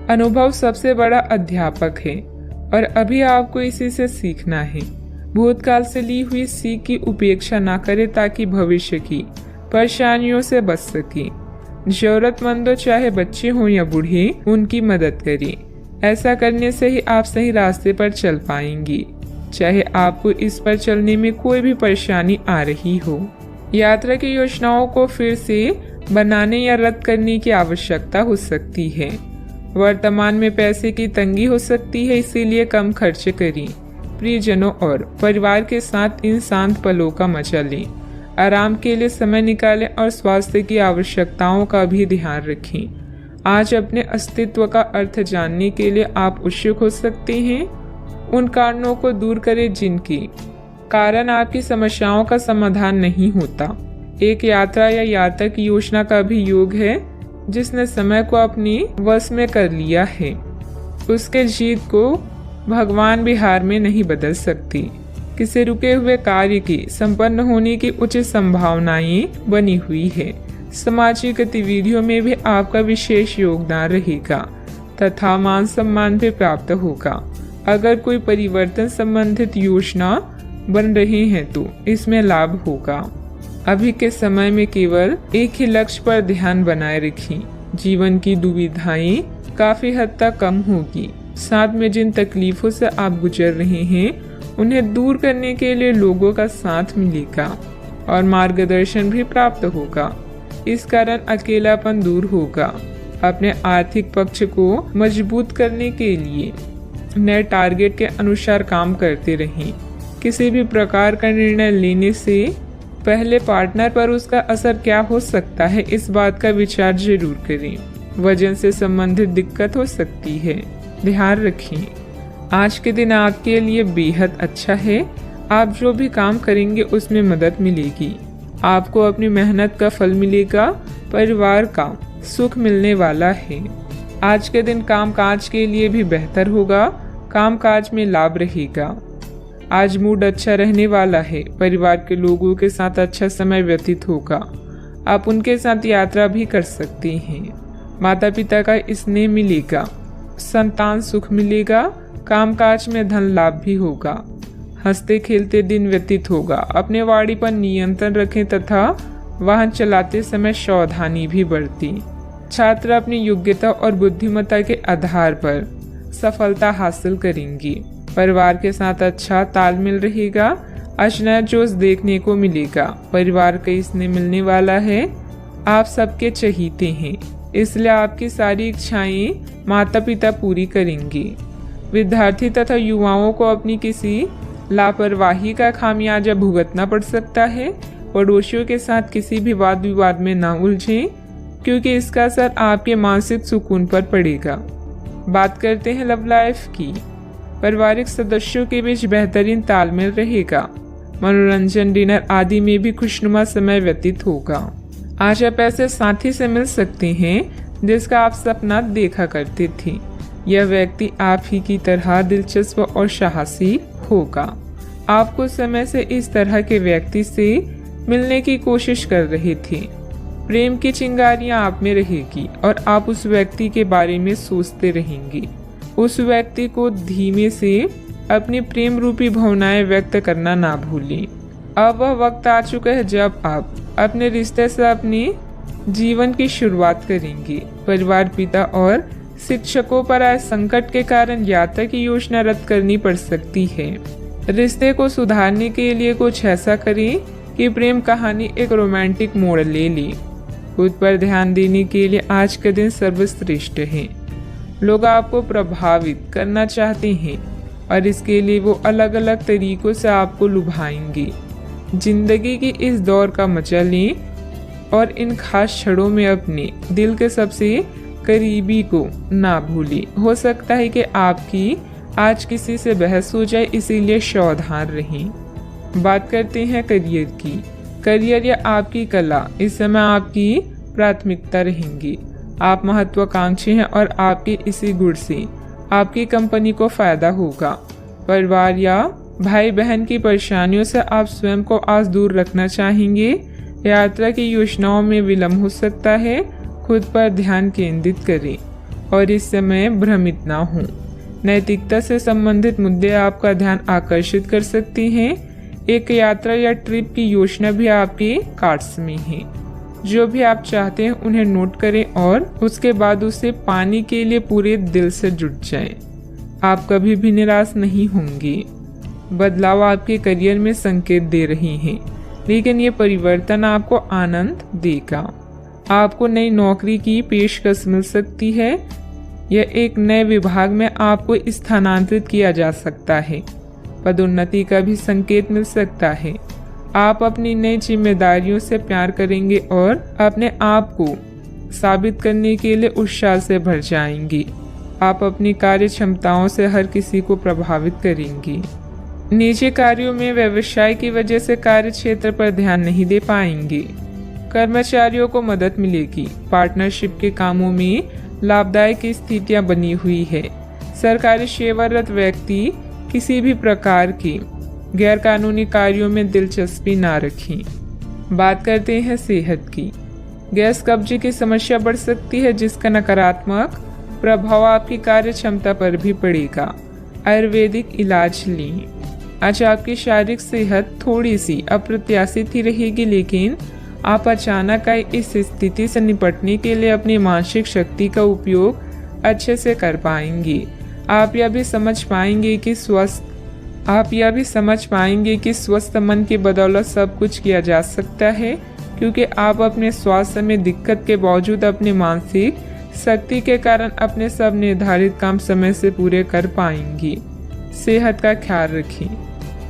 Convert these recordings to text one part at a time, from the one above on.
अनुभव सबसे बड़ा अध्यापक है और अभी आपको इसी से सीखना है। भूतकाल से ली हुई सीख की उपेक्षा ना करें ताकि भविष्य की परेशानियों से बच सके। जरूरतमंदों चाहे बच्चे हों या बूढ़े, उनकी मदद करें। ऐसा करने से ही आप सही रास्ते पर चल पाएंगी, चाहे आपको इस पर चलने में कोई भी परेशानी आ रही हो। यात्रा की योजनाओं को फिर से बनाने या रद्द करने की आवश्यकता हो सकती है। वर्तमान में पैसे की तंगी हो सकती है, इसीलिए कम खर्च करें। प्रियजनों और परिवार के साथ इन शांत पलों का मजा लें। आराम के लिए समय निकालें और स्वास्थ्य की आवश्यकताओं का भी ध्यान रखें। आज अपने अस्तित्व का अर्थ जानने के लिए आप उत्सुक हो सकते हैं। उन कारणों को दूर करें जिनके कारण आपकी समस्याओं का समाधान नहीं होता। एक यात्रा या यात्रा की योजना का भी योग है जिसने समय को अपने वश में कर लिया है। उसके जीत को भगवान भी हार में नहीं बदल सकती। किसी रुके हुए कार्य की संपन्न होने की उचित संभावनाएं बनी हुई है। सामाजिक गतिविधियों में भी आपका विशेष योगदान रहेगा तथा मान सम्मान भी प्राप्त होगा। अगर कोई परिवर्तन संबंधित योजना बन रही है तो इसमें लाभ होगा। अभी के समय में केवल एक ही लक्ष्य पर ध्यान बनाए रखें। जीवन की दुविधाएं काफी हद तक कम होगी। साथ में जिन तकलीफों से आप गुजर रहे हैं उन्हें दूर करने के लिए लोगों का साथ मिलेगा और मार्गदर्शन भी प्राप्त होगा। इस कारण अकेलापन दूर होगा। अपने आर्थिक पक्ष को मजबूत करने के लिए नए टारगेट के अनुसार काम करते रहें। किसी भी प्रकार का निर्णय लेने से पहले पार्टनर पर उसका असर क्या हो सकता है, इस बात का विचार जरूर करें। वजन से संबंधित दिक्कत हो सकती है, ध्यान रखें। आज के दिन आपके लिए बेहद अच्छा है। आप जो भी काम करेंगे उसमें मदद मिलेगी। आपको अपनी मेहनत का फल मिलेगा। परिवार का सुख मिलने वाला है। आज के दिन कामकाज के लिए भी बेहतर होगा। कामकाज में लाभ रहेगा। आज मूड अच्छा रहने वाला है। परिवार के लोगों के साथ अच्छा समय व्यतीत होगा। आप उनके साथ यात्रा भी कर सकते हैं। माता पिता का स्नेह मिलेगा। संतान सुख मिलेगा। कामकाज में धन लाभ भी होगा। हंसते खेलते दिन व्यतीत होगा। अपने वाणी पर नियंत्रण रखें तथा वाहन चलाते समय सावधानी भी बरतें। छात्र अपनी योग्यता और बुद्धिमत्ता के आधार पर सफलता हासिल करेंगे। परिवार के साथ अच्छा तालमेल रहेगा। आज नया जोश देखने को मिलेगा। परिवार का स्नेह मिलने वाला है। आप सबके चहीते हैं, इसलिए आपकी सारी इच्छाएं माता पिता पूरी करेंगे। विद्यार्थी तथा युवाओं को अपनी किसी लापरवाही का खामियाजा भुगतना पड़ सकता है। पड़ोसियों के साथ किसी भी वाद विवाद में न उलझें, क्योंकि इसका असर आपके मानसिक सुकून पर पड़ेगा। बात करते हैं लव लाइफ की। पारिवारिक सदस्यों के बीच बेहतरीन तालमेल रहेगा। मनोरंजन, डिनर आदि में भी खुशनुमा समय व्यतीत होगा। आज आप ऐसे साथी से मिल सकते हैं जिसका आप सपना देखा करते थे। यह व्यक्ति आप ही की तरह दिलचस्प और साहसी होगा। आप कुछ समय से इस तरह के व्यक्ति से मिलने की कोशिश कर रहे थे। प्रेम की चिंगारियां आप में रहेगी और आप उस व्यक्ति के बारे में सोचते रहेंगे। उस व्यक्ति को धीमे से अपनी प्रेम रूपी भावनाएं व्यक्त करना ना भूलें। अब वह वक्त आ चुका है जब आप अपने रिश्ते से अपने जीवन की शुरुआत करेंगे। परिवार, पिता और शिक्षकों पर आए संकट के कारण यात्रा की योजना रद्द करनी पड़ सकती है। रिश्ते को सुधारने के लिए कुछ ऐसा करें कि प्रेम कहानी एक रोमांटिक मोड़ ले ले। खुद पर ध्यान देने के लिए आज का दिन सर्वश्रेष्ठ है। लोग आपको प्रभावित करना चाहते हैं और इसके लिए वो अलग अलग तरीकों से आपको लुभाएंगे। जिंदगी की इस दौर का मजा लें और इन खास क्षणों में अपने दिल के सबसे करीबी को ना भूलें। हो सकता है कि आपकी आज किसी से बहस हो जाए, इसीलिए सावधान रहें। बात करते हैं करियर की। करियर या आपकी कला इस समय आपकी प्राथमिकता रहेंगी। आप महत्वाकांक्षी हैं और आपके इसी गुण से आपकी कंपनी को फायदा होगा। परिवार या भाई बहन की परेशानियों से आप स्वयं को आज दूर रखना चाहेंगे। यात्रा की योजनाओं में विलंब हो सकता है। खुद पर ध्यान केंद्रित करें। और इस समय भ्रमित ना हों। नैतिकता से संबंधित मुद्दे आपका ध्यान आकर्षित कर सकते हैं। एक यात्रा या ट्रिप की योजना भी आपके कार्ड्स में है। जो भी आप चाहते हैं उन्हें नोट करें और उसके बाद उसे पाने के लिए पूरे दिल से जुट जाएं। आप कभी भी निराश नहीं होंगे। बदलाव आपके करियर में संकेत दे रही हैं, लेकिन ये परिवर्तन आपको आनंद देगा। आपको नई नौकरी की पेशकश मिल सकती है या एक नए विभाग में आपको स्थानांतरित किया जा सकता है। पदोन्नति का भी संकेत मिल सकता है। आप अपनी नई जिम्मेदारियों से प्यार करेंगे और अपने आप को साबित करने के लिए उत्साह से भर जाएंगे। आप अपनी कार्य क्षमताओं से हर किसी को प्रभावित करेंगे। निजी कार्यों में व्यवसाय की वजह से कार्य क्षेत्र पर ध्यान नहीं दे पाएंगे। कर्मचारियों को मदद मिलेगी। पार्टनरशिप के कामों में लाभदायक स्थितियां बनी हुई है। सरकारी सेवारत व्यक्ति किसी भी प्रकार के गैरकानूनी कार्यों में दिलचस्पी ना रखें। बात करते हैं सेहत की। गैस कब्जे की समस्या बढ़ सकती है, जिसका नकारात्मक प्रभाव आपकी कार्य क्षमता पर भी पड़ेगा। आयुर्वेदिक इलाज लें। आज आपकी शारीरिक सेहत थोड़ी सी अप्रत्याशित ही रहेगी, लेकिन आप अचानक आई इस स्थिति से निपटने के लिए अपनी मानसिक शक्ति का उपयोग अच्छे से कर पाएंगे। आप यह भी समझ पाएंगे कि स्वस्थ मन की बदौलत सब कुछ किया जा सकता है, क्योंकि आप अपने स्वास्थ्य में दिक्कत के बावजूद अपनी मानसिक शक्ति के कारण अपने सब निर्धारित काम समय से पूरे कर पाएंगे। सेहत का ख्याल रखें।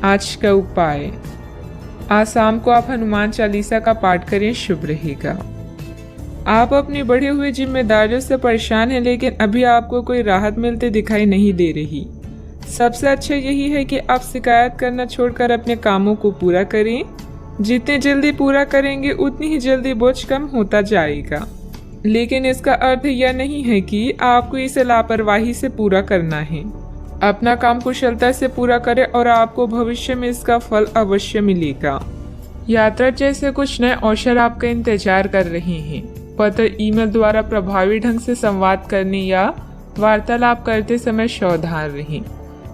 आज का उपाय, आज शाम को आप हनुमान चालीसा का पाठ करें, शुभ रहेगा। आप अपनी बढ़ी हुई जिम्मेदारियों से परेशान हैं, लेकिन अभी आपको कोई राहत मिलती दिखाई नहीं दे रही। सबसे अच्छा यही है कि आप शिकायत करना छोड़कर अपने कामों को पूरा करें। जितने जल्दी पूरा करेंगे उतनी ही जल्दी बोझ कम होता जाएगा। लेकिन इसका अर्थ यह नहीं है कि आपको इसे लापरवाही से पूरा करना है। अपना काम कुशलता से पूरा करें और आपको भविष्य में इसका फल अवश्य मिलेगा। यात्रा जैसे कुछ नए अवसर आपका इंतजार कर रहे हैं। पत्र, ईमेल द्वारा प्रभावी ढंग से संवाद करने या वार्तालाप करते समय सावधान रहें।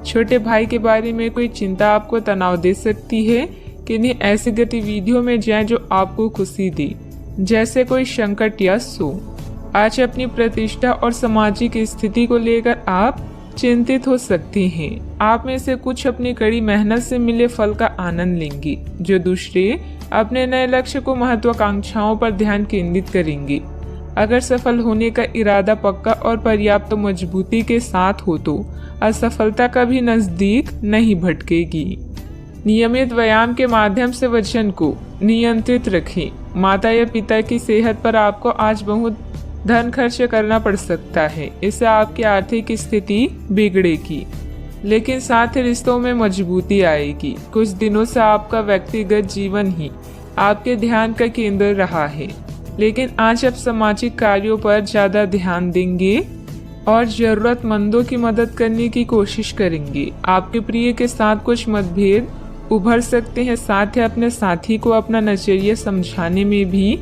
छोटे भाई के बारे में कोई चिंता आपको तनाव दे सकती है। किन्हीं ऐसी गतिविधियों में जाएं जो आपको खुशी दे, जैसे कोई संकट या शोक। आज अपनी प्रतिष्ठा और सामाजिक स्थिति को लेकर आप चिंतित हो सकते हैं। आप में से कुछ अपनी कड़ी मेहनत से मिले फल का आनंद लेंगे, जो दूसरे अपने नए लक्ष्य को महत्वाकांक्षाओं पर ध्यान केंद्रित करेंगे। अगर सफल होने का इरादा पक्का और पर्याप्त मजबूती के साथ हो तो असफलता कभी नजदीक नहीं भटकेगी। नियमित व्यायाम के माध्यम से वजन को नियंत्रित रखें। माता या पिता की सेहत पर आपको आज बहुत धन खर्च करना पड़ सकता है। इससे आपकी आर्थिक स्थिति बिगड़ेगी, लेकिन साथ ही रिश्तों में मजबूती आएगी। कुछ दिनों से आपका व्यक्तिगत जीवन ही आपके ध्यान का केंद्र रहा है, लेकिन आज आप सामाजिक कार्यों पर ज्यादा ध्यान देंगे और जरूरतमंदों की मदद करने की कोशिश करेंगे। आपके प्रिय के साथ कुछ मतभेद उभर सकते हैं। साथ ही अपने साथी को अपना नजरिया समझाने में भी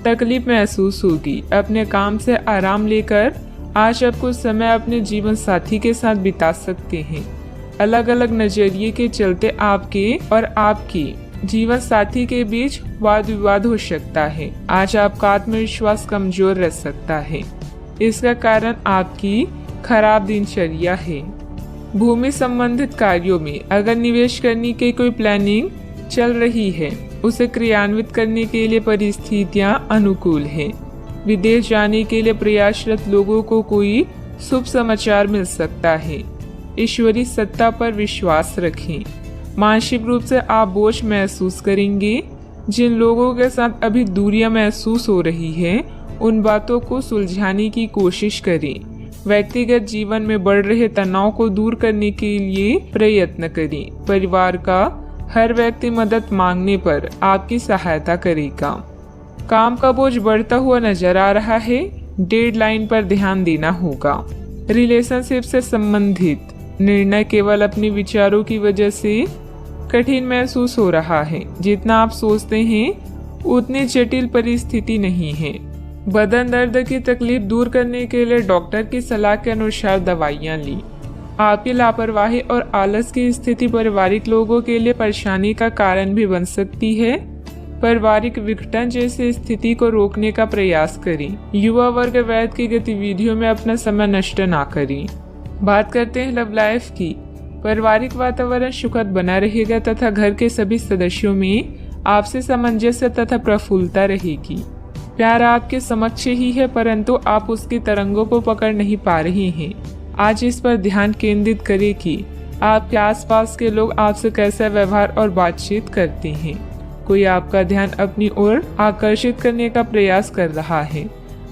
तकलीफ महसूस होगी। अपने काम से आराम लेकर आज आप कुछ समय अपने जीवन साथी के साथ बिता सकते हैं। अलग अलग नजरिए के चलते आपके और आपकी जीवन साथी के बीच वाद विवाद हो सकता है। आज आपका आत्मविश्वास कमजोर रह सकता है। इसका कारण आपकी खराब दिनचर्या है। भूमि संबंधित कार्यों में अगर निवेश करने की कोई प्लानिंग चल रही है, उसे क्रियान्वित करने के लिए परिस्थितियां अनुकूल हैं। विदेश जाने के लिए प्रयासरत लोगों को कोई शुभ समाचार मिल सकता है। ईश्वरी सत्ता पर विश्वास रखें। मानसिक रूप से आप बोझ महसूस करेंगे। जिन लोगों के साथ अभी दूरियां महसूस हो रही है, उन बातों को सुलझाने की कोशिश करें। व्यक्तिगत जीवन में बढ़ रहे तनाव को दूर करने के लिए प्रयत्न करें। परिवार का हर व्यक्ति मदद मांगने पर आपकी सहायता करेगा। काम का बोझ बढ़ता हुआ नजर आ रहा है। डेडलाइन पर ध्यान देना होगा। रिलेशनशिप से संबंधित निर्णय केवल अपने विचारों की वजह से कठिन महसूस हो रहा है। जितना आप सोचते हैं उतनी जटिल परिस्थिति नहीं है। बदन दर्द की तकलीफ दूर करने के लिए डॉक्टर की सलाह के अनुसार दवाइयाँ ली। आपकी लापरवाही और आलस की स्थिति पारिवारिक लोगों के लिए परेशानी का कारण भी बन सकती है। पारिवारिक विघटन जैसी स्थिति को रोकने का प्रयास करें। युवा वर्ग वैध की गतिविधियों में अपना समय नष्ट ना करें। बात करते हैं लव लाइफ की। पारिवारिक वातावरण सुखद बना रहेगा तथा घर के सभी सदस्यों में आपसी सामंजस्य तथा प्रफुल्लता रहेगी। प्यार आपके समक्ष ही है, परंतु आप उसकी तरंगों को पकड़ नहीं पा रहे हैं। आज इस पर ध्यान केंद्रित करें कि आपके आसपास के लोग आपसे कैसा व्यवहार और बातचीत करते हैं। कोई आपका ध्यान अपनी ओर आकर्षित करने का प्रयास कर रहा है।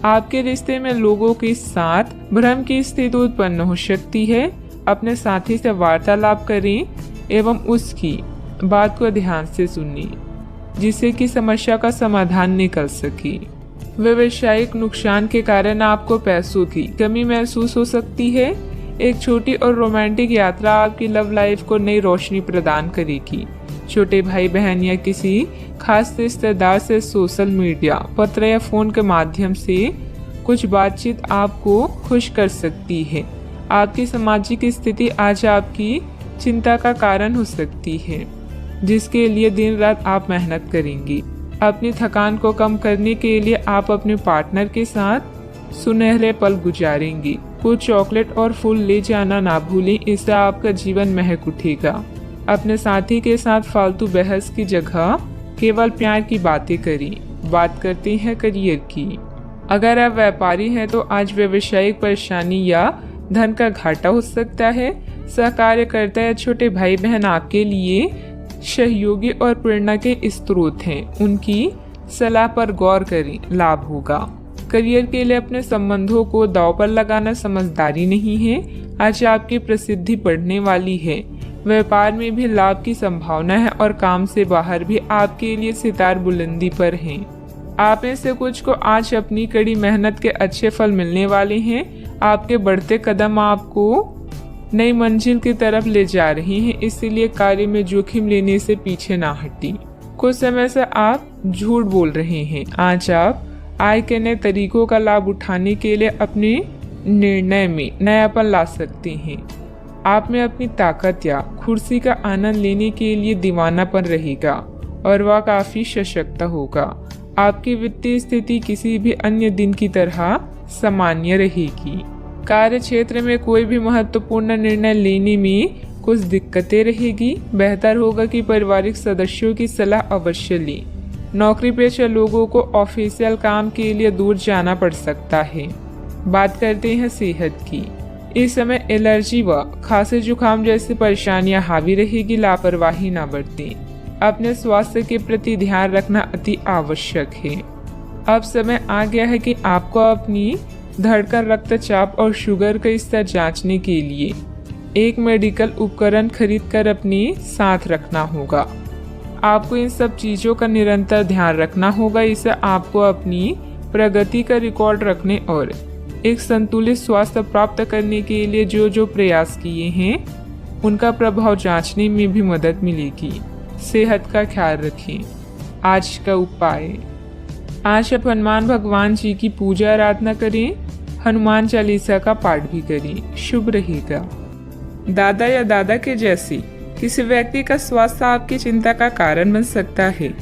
आपके रिश्ते में लोगों के साथ भ्रम की स्थिति उत्पन्न हो सकती है। अपने साथी से वार्तालाप करें एवं उसकी बात को ध्यान से सुनिए, जिससे कि समस्या का समाधान निकल सके। व्यवसायिक नुकसान के कारण आपको पैसों की कमी महसूस हो सकती है। एक छोटी और रोमांटिक यात्रा आपकी लव लाइफ को नई रोशनी प्रदान करेगी। छोटे भाई बहन या किसी खास रिश्तेदार से सोशल मीडिया, पत्र या फोन के माध्यम से कुछ बातचीत आपको खुश कर सकती है। आपकी सामाजिक स्थिति आज आपकी चिंता का कारण हो सकती है, जिसके लिए दिन रात आप मेहनत करेंगी। अपनी थकान को कम करने के लिए आप अपने पार्टनर के साथ सुनहरे पल गुजारेंगी। कुछ चॉकलेट और फूल ले जाना ना भूलें, इससे आपका जीवन महक उठेगा। अपने साथी के साथ फालतू बहस की जगह केवल प्यार की बातें करें। बात करते हैं करियर की। अगर आप व्यापारी हैं तो आज व्यवसायिक परेशानी या धन का घाटा हो सकता है। सहकार्यकर्ता या छोटे भाई बहन आपके लिए सहयोगी और प्रेरणा के स्रोत हैं। उनकी सलाह पर गौर करें, लाभ होगा। करियर के लिए अपने संबंधों को दांव पर लगाना समझदारी नहीं है। आज आपकी प्रसिद्धि बढ़ने वाली है। व्यापार में भी लाभ की संभावना है और काम से बाहर भी आपके लिए सितार बुलंदी पर हैं। आप में से कुछ को आज अपनी कड़ी मेहनत के अच्छे फल मिलने वाले हैं। आपके बढ़ते कदम आपको नई मंजिल की तरफ ले जा रही हैं, इसीलिए कार्य में जोखिम लेने से पीछे ना हटी। कुछ समय से आप झूठ बोल रहे हैं। आज आप आय के नए तरीकों का लाभ उठाने के लिए अपने निर्णय में नयापन ला सकते हैं। आप में अपनी ताकत या कुर्सी का आनंद लेने के लिए दीवानापन रहेगा और वह काफी सशक्त होगा। आपकी वित्तीय स्थिति किसी भी अन्य दिन की तरह सामान्य रहेगी। कार्य क्षेत्र में कोई भी महत्वपूर्ण निर्णय लेने में कुछ दिक्कतें रहेगी। बेहतर होगा कि पारिवारिक सदस्यों की सलाह अवश्य लें। नौकरी पेशा लोगों को ऑफिशियल काम के लिए दूर जाना पड़ सकता है। बात करते हैं सेहत की। इस समय एलर्जी व खांसी जुकाम जैसी परेशानियां हावी रहेगी। लापरवाही न बरतें। अपने स्वास्थ्य के प्रति ध्यान रखना अति आवश्यक है। अब समय आ गया है कि आपको अपनी धड़कन, रक्तचाप और शुगर का स्तर जांचने के लिए एक मेडिकल उपकरण खरीदकर अपने साथ रखना होगा। आपको इन सब चीजों का निरंतर ध्यान रखना होगा। इससे आपको अपनी प्रगति का रिकॉर्ड रखने और एक संतुलित स्वास्थ्य प्राप्त करने के लिए जो प्रयास किए हैं उनका प्रभाव जांचने में भी मदद मिलेगी। सेहत का ख्याल रखें। आज का उपाय, आज आप हनुमान भगवान जी की पूजा आराधना करें। हनुमान चालीसा का पाठ भी करें, शुभ रहेगा। दादा या दादा के जैसे किसी व्यक्ति का स्वास्थ्य आपकी चिंता का कारण बन सकता है।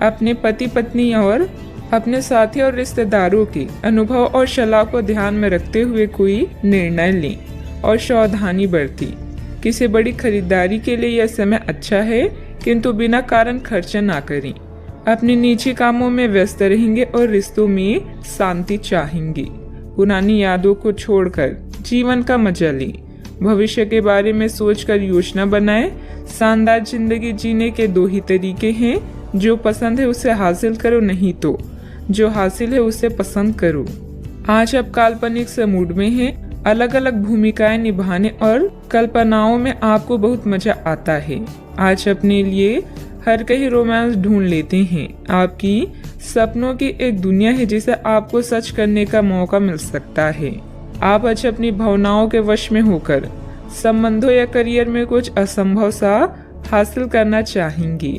अपने पति पत्नी और अपने साथी और रिश्तेदारों के अनुभव और सलाह को ध्यान में रखते हुए कोई निर्णय लें और सावधानी बरतें। किसी बड़ी खरीदारी के लिए यह समय अच्छा है, किंतु बिना कारण खर्च ना करें। अपने निजी कामों में व्यस्त रहेंगे और रिश्तों में शांति चाहेंगे। पुरानी यादों को छोड़कर जीवन का मजा लें। भविष्य के बारे में सोचकर योजना बनाएं। शानदार जिंदगी जीने के दो ही तरीके हैं, जो पसंद है उसे हासिल करो, नहीं तो जो हासिल है उसे पसंद करो। आज आप काल्पनिक से मूड में हैं। अलग अलग भूमिकाएं निभाने और कल्पनाओं में आपको बहुत मजा आता है। आज अपने लिए हर कहीं रोमांस ढूंढ लेते हैं। आपकी सपनों की एक दुनिया है जिसे आपको सच करने का मौका मिल सकता है। आप आज अपनी भावनाओं के वश में होकर संबंधों या करियर में कुछ असंभव सा हासिल करना चाहेंगे।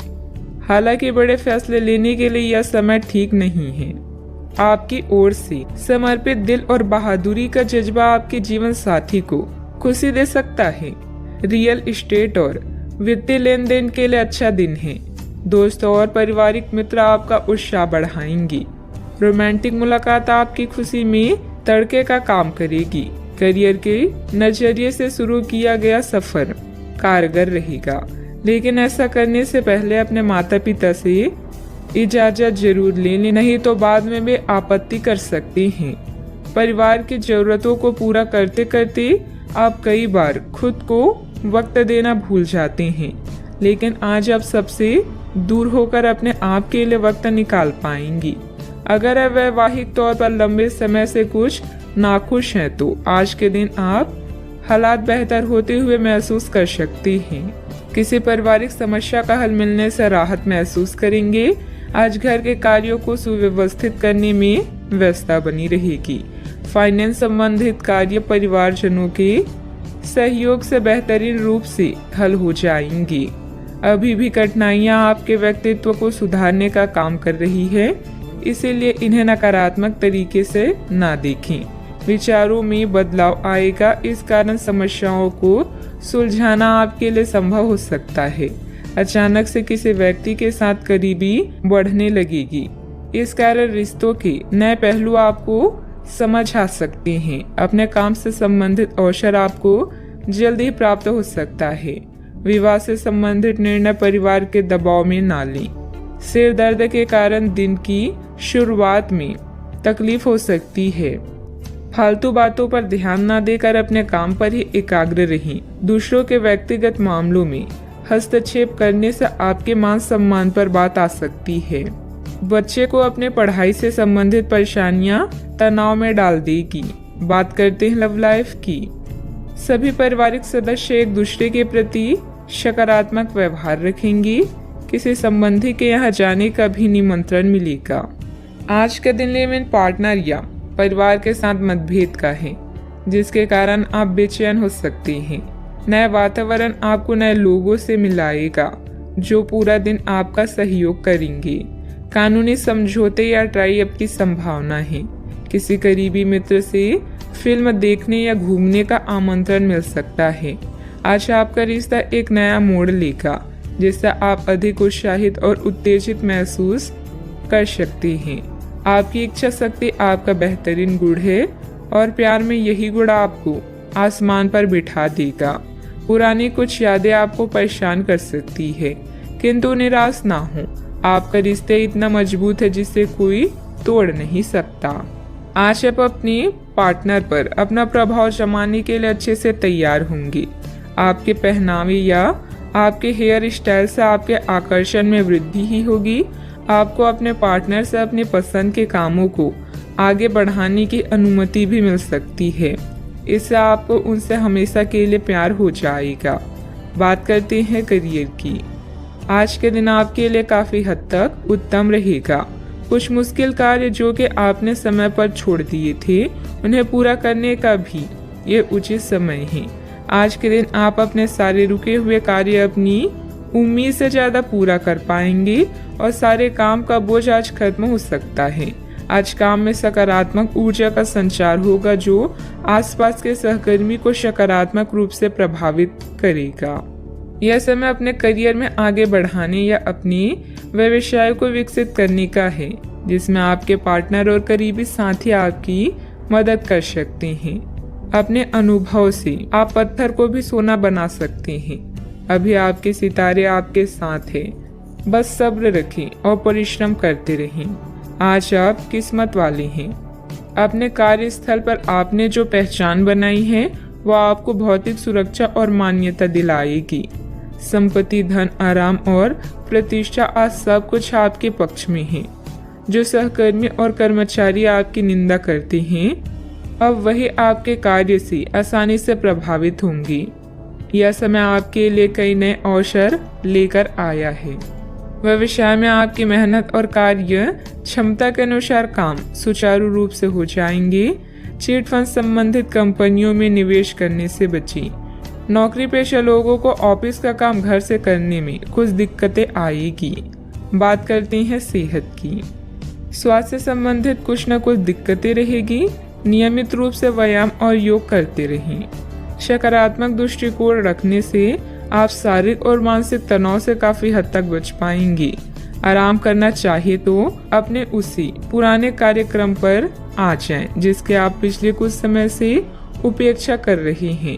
हालांकि बड़े फैसले लेने के लिए यह समय ठीक नहीं है। आपकी ओर से समर्पित दिल और बहादुरी का जज्बा आपके जीवन साथी को खुशी दे सकता है। रियल एस्टेट और वित्तीय लेन देन के लिए अच्छा दिन है। दोस्तों और पारिवारिक मित्र आपका उत्साह बढ़ाएंगे। रोमांटिक मुलाकात आपकी खुशी में तड़के का काम करेगी। करियर के नजरिए से शुरू किया गया सफर कारगर रहेगा, लेकिन ऐसा करने से पहले अपने माता पिता से इजाजत जरूर ले लें, नहीं तो बाद में वे आपत्ति कर सकते हैं। परिवार की जरूरतों को पूरा करते करते आप कई बार खुद को वक्त देना भूल जाते हैं, लेकिन आज आप सबसे दूर होकर अपने आप के लिए वक्त निकाल पाएंगी। अगर वैवाहिक तौर पर लंबे समय से कुछ नाखुश हैं तो आज के दिन आप हालात बेहतर होते हुए महसूस कर सकती हैं। किसी पारिवारिक समस्या का हल मिलने से राहत महसूस करेंगे। आज घर के कार्यों को सुव्यवस्थित करने में व्यस्तता बनी रहेगी। फाइनेंस संबंधित कार्य परिवारजनों के सहयोग से बेहतरीन रूप से हल हो जाएंगी। अभी भी कठिनाइयां आपके व्यक्तित्व को सुधारने का काम कर रही है, इसीलिए इन्हें नकारात्मक तरीके से ना देखें। विचारों में बदलाव आएगा, इस कारण समस्याओं को सुलझाना आपके लिए संभव हो सकता है। अचानक से किसी व्यक्ति के साथ करीबी बढ़ने लगेगी, इस कारण रिश्तों के नए पहलू आपको समझ आ सकते हैं। अपने काम से संबंधित अवसर आपको जल्दी ही प्राप्त हो सकता है। विवाह से संबंधित निर्णय परिवार के दबाव में ना लें। सिर दर्द के कारण दिन की शुरुआत में तकलीफ हो सकती है। फालतू बातों पर ध्यान न देकर अपने काम पर ही एकाग्र रहें। दूसरों के व्यक्तिगत मामलों में हस्तक्षेप करने से आपके मान सम्मान पर बात आ सकती है। बच्चे को अपने पढ़ाई से संबंधित परेशानियां तनाव में डाल देगी। बात करते हैं लव लाइफ की। सभी पारिवारिक सदस्य एक दूसरे के प्रति सकारात्मक व्यवहार रखेंगी। किसी संबंधी के यहाँ जाने का भी निमंत्रण मिलेगा। आज का दिन लिव इन पार्टनर या परिवार के साथ मतभेद का है, जिसके कारण आप बेचैन हो सकते हैं। नया वातावरण आपको नए लोगों से मिलाएगा जो पूरा दिन आपका सहयोग करेंगे। कानूनी समझौते या ट्राई अप की संभावना है। किसी करीबी मित्र से फिल्म देखने या घूमने का आमंत्रण मिल सकता है। आज आपका रिश्ता एक नया मोड़ लेगा, जिससे आप अधिक उत्साहित और उत्तेजित महसूस कर सकते हैं। आपकी इच्छा शक्ति आपका बेहतरीन गुण है और प्यार में यही गुण आपको आसमान पर बिठा देगा। पुरानी कुछ यादें आपको परेशान कर सकती है, किंतु निराश ना हो। आपका रिश्ता इतना मजबूत है जिसे कोई तोड़ नहीं सकता। आज आप अपने पार्टनर पर अपना प्रभाव जमाने के लिए अच्छे से तैयार होंगे। आपके पहनावे या आपके हेयर स्टाइल से आपके आकर्षण में वृद्धि ही होगी। आपको अपने पार्टनर से अपनी पसंद के कामों को आगे बढ़ाने की अनुमति भी मिल सकती है। इससे आपको उनसे हमेशा के लिए प्यार हो जाएगा। बात करते हैं करियर की। आज के दिन आपके लिए काफी हद तक उत्तम रहेगा। कुछ मुश्किल कार्य जो कि आपने समय पर छोड़ दिए थे, उन्हें पूरा करने का भी ये उचित समय है। आज के दिन आप अपने सारे रुके हुए कार्य अपनी उम्मीद से ज्यादा पूरा कर पाएंगे और सारे काम का बोझ आज खत्म हो सकता है। आज काम में सकारात्मक ऊर्जा का संचार होगा जो आसपास के सहकर्मी को सकारात्मक रूप से प्रभावित करेगा। यह समय अपने करियर में आगे बढ़ाने या अपनी व्यवसाय को विकसित करने का है, जिसमें आपके पार्टनर और करीबी साथी आपकी मदद कर सकते हैं। अपने अनुभव से आप पत्थर को भी सोना बना सकते हैं। अभी आपके सितारे आपके साथ हैं, बस सब्र रखें और परिश्रम करते रहें। आज आप किस्मत वाले हैं। अपने कार्यस्थल पर आपने जो पहचान बनाई है वह आपको भौतिक सुरक्षा और मान्यता दिलाएगी। संपत्ति, धन, आराम और प्रतिष्ठा आज सब कुछ आपके पक्ष में है। जो सहकर्मी और कर्मचारी आपकी निंदा करते हैं, अब वही आपके कार्य से आसानी से प्रभावित होंगे। यह समय आपके लिए कई नए अवसर लेकर आया है। व्यवसाय में आपकी मेहनत और कार्य क्षमता के अनुसार काम सुचारू रूप से हो जाएंगे। चिट फंड संबंधित कंपनियों में निवेश करने से बचें। नौकरी पेशा लोगों को ऑफिस का काम घर से करने में कुछ दिक्कतें आएगी। बात करते हैं सेहत की। स्वास्थ्य से संबंधित कुछ न कुछ दिक्कतें रहेगी। नियमित रूप से व्यायाम और योग करते रहें। सकारात्मक दृष्टिकोण रखने से आप शारीरिक और मानसिक तनाव से काफी हद तक बच पाएंगे। आराम करना चाहे तो अपने उसी पुराने कार्यक्रम पर आ जाएं, जिसके आप पिछले कुछ समय से उपेक्षा कर रहे हैं।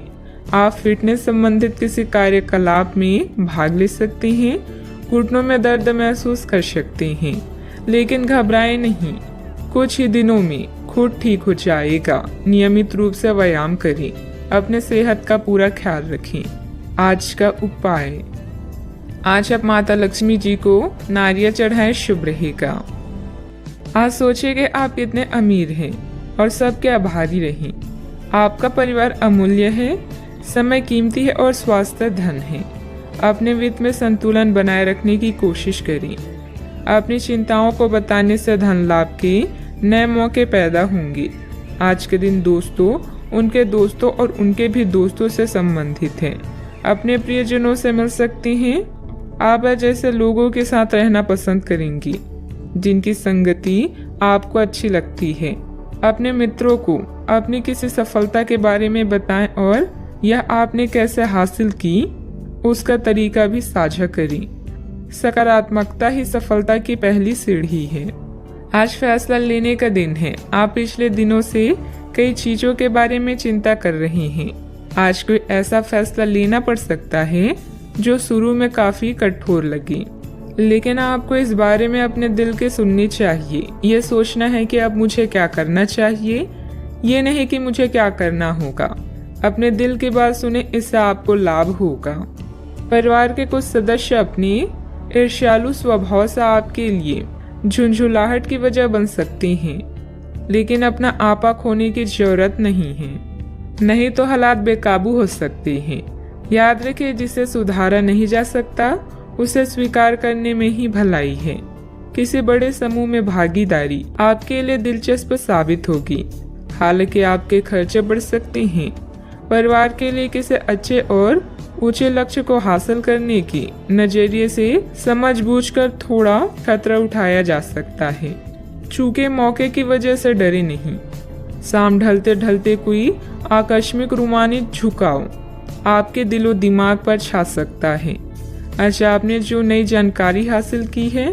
आप फिटनेस संबंधित किसी कार्यकलाप में भाग ले सकते हैं। घुटनों में दर्द महसूस कर सकते हैं, लेकिन घबराएं नहीं, कुछ ही दिनों में खुद ठीक हो जाएगा। नियमित रूप से व्यायाम करें, अपने सेहत का पूरा ख्याल रखें। आज का उपाय, आज आप माता लक्ष्मी जी को नारियल चढ़ाएं, शुभ रहेगा। आज सोचिए कि आप कितने अमीर हैं और सबके आभारी रहें। आपका परिवार अमूल्य है, समय कीमती है और स्वास्थ्य धन है। अपने वित्त में संतुलन बनाए रखने की कोशिश करें। अपनी चिंताओं को बताने से धन लाभ के नए मौके पैदा होंगे। आज के दिन दोस्तों, उनके दोस्तों और उनके भी दोस्तों से संबंधित हैं। अपने प्रियजनों से मिल सकते हैं। आप जैसे लोगों के साथ रहना पसंद करेंगी जिनकी संगति आपको अच्छी लगती है। अपने मित्रों को अपनी किसी सफलता के बारे में बताएं और यह आपने कैसे हासिल की उसका तरीका भी साझा करें। सकारात्मकता ही सफलता की पहली सीढ़ी है। आज फैसला लेने का दिन है। आप पिछले दिनों से कई चीजों के बारे में चिंता कर रहे हैं। आज कोई ऐसा फैसला लेना पड़ सकता है जो शुरू में काफी कठोर लगे, लेकिन आपको इस बारे में अपने दिल के सुननी चाहिए। ये सोचना है कि अब मुझे क्या करना चाहिए, ये नहीं कि मुझे क्या करना होगा। अपने दिल की बात सुने, इससे आपको लाभ होगा। परिवार के कुछ सदस्य अपनी ईर्ष्यालु स्वभाव से आपके लिए झुंझुलाहट की वजह बन सकते हैं, लेकिन अपना आपा खोने की जरूरत नहीं है, नहीं तो हालात बेकाबू हो सकते हैं। याद रखिए, जिसे सुधारा नहीं जा सकता उसे स्वीकार करने में ही भलाई है। किसी बड़े समूह में भागीदारी आपके लिए दिलचस्प साबित होगी, हालांकि आपके खर्चे बढ़ सकते हैं। परिवार के लिए किसी अच्छे और ऊंचे लक्ष्य को हासिल करने के नजरिए से समझबूझकर थोड़ा खतरा उठाया जा सकता है। चूंकि मौके की वजह से डरे नहीं। शाम ढलते ढलते कोई आकस्मिक रोमांचित झुकाव आपके दिलो दिमाग पर छा सकता है। अच्छा, आपने जो नई जानकारी हासिल की है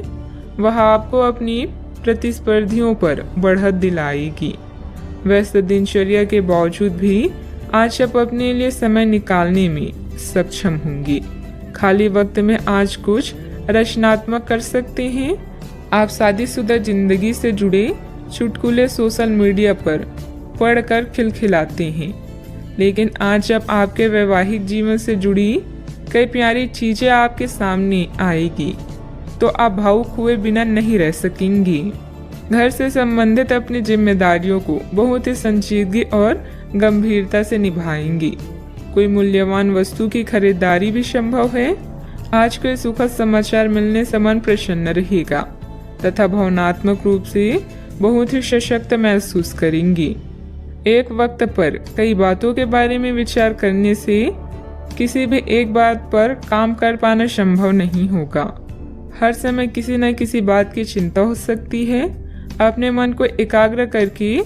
वह आपको अपनी प्रतिस्पर्धियों पर बढ़त दिलाएगी। व्यस्त दिनचर्या के बावजूद भी आज आप अपने लिए समय निकालने में सक्षम होंगे। खाली वक्त में आज कुछ रचनात्मक कर सकते हैं। आप शादीशुदा जिंदगी से जुड़े चुटकुले सोशल मीडिया पर पढ़कर खिलखिलाते हैं, लेकिन आज जब आपके वैवाहिक जीवन से जुड़ी कई प्यारी चीजें आपके सामने आएगी तो आप भावुक हुए बिना नहीं रह सकेंगे। घर से संबंधित अपनी जिम्मेदारियों को बहुत ही संजीदगी और गंभीरता से निभाएंगे। कोई मूल्यवान वस्तु की खरीदारी भी संभव है। आज कोई सुखद समाचार मिलने से मन प्रसन्न रहेगा तथा भावनात्मक रूप से बहुत ही सशक्त महसूस करेंगे। एक वक्त पर कई बातों के बारे में विचार करने से किसी भी एक बात पर काम कर पाना संभव नहीं होगा। हर समय किसी न किसी बात की चिंता हो सकती है। अपने मन को एकाग्र करके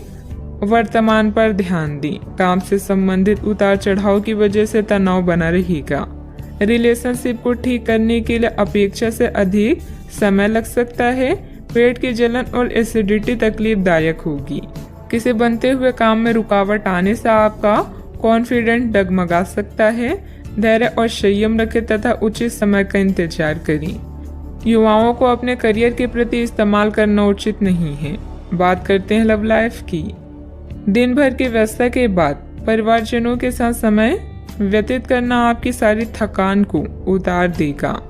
वर्तमान पर ध्यान दें। काम से संबंधित उतार चढ़ाव की वजह से तनाव बना रहेगा। रिलेशनशिप को ठीक करने के लिए अपेक्षा से अधिक समय लग सकता है। पेट की जलन और एसिडिटी तकलीफदायक होगी। किसी बनते हुए काम में रुकावट आने से आपका कॉन्फिडेंस डगमगा सकता है। धैर्य और संयम रखें तथा उचित समय का इंतजार करें। युवाओं को अपने करियर के प्रति इस्तेमाल करना उचित नहीं है। बात करते हैं लव लाइफ की। दिन भर की व्यस्तता के बाद परिवारजनों के साथ समय व्यतीत करना आपकी सारी थकान को उतार देगा।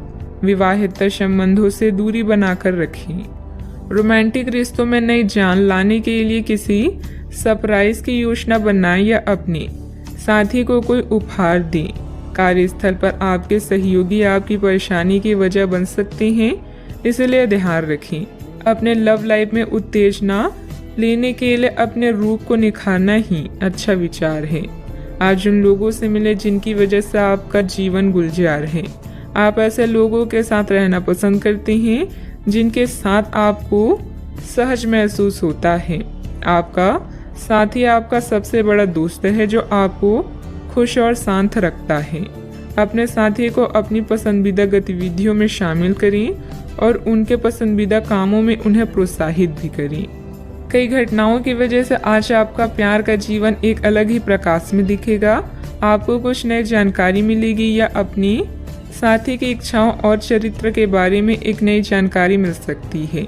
विवाहित संबंधों से दूरी बनाकर रखें। रोमांटिक रिश्तों में नई जान लाने के लिए किसी सरप्राइज की योजना बनाएं या अपने साथी को कोई उपहार दें। कार्यस्थल पर आपके सहयोगी आपकी परेशानी की वजह बन सकते हैं, इसलिए ध्यान रखें। अपने लव लाइफ में उत्तेजना लेने के लिए अपने रूप को निखारना ही अच्छा विचार है। आज उन लोगों से मिले जिनकी वजह से आपका जीवन गुलजार है। आप ऐसे लोगों के साथ रहना पसंद करते हैं जिनके साथ आपको सहज महसूस होता है। आपका साथी आपका सबसे बड़ा दोस्त है जो आपको खुश और शांत रखता है। अपने साथी को अपनी पसंदीदा गतिविधियों में शामिल करें और उनके पसंदीदा कामों में उन्हें प्रोत्साहित भी करें। कई घटनाओं की वजह से आज आपका प्यार का जीवन एक अलग ही प्रकाश में दिखेगा। आपको कुछ नई जानकारी मिलेगी या अपनी साथी की इच्छाओं और चरित्र के बारे में एक नई जानकारी मिल सकती है।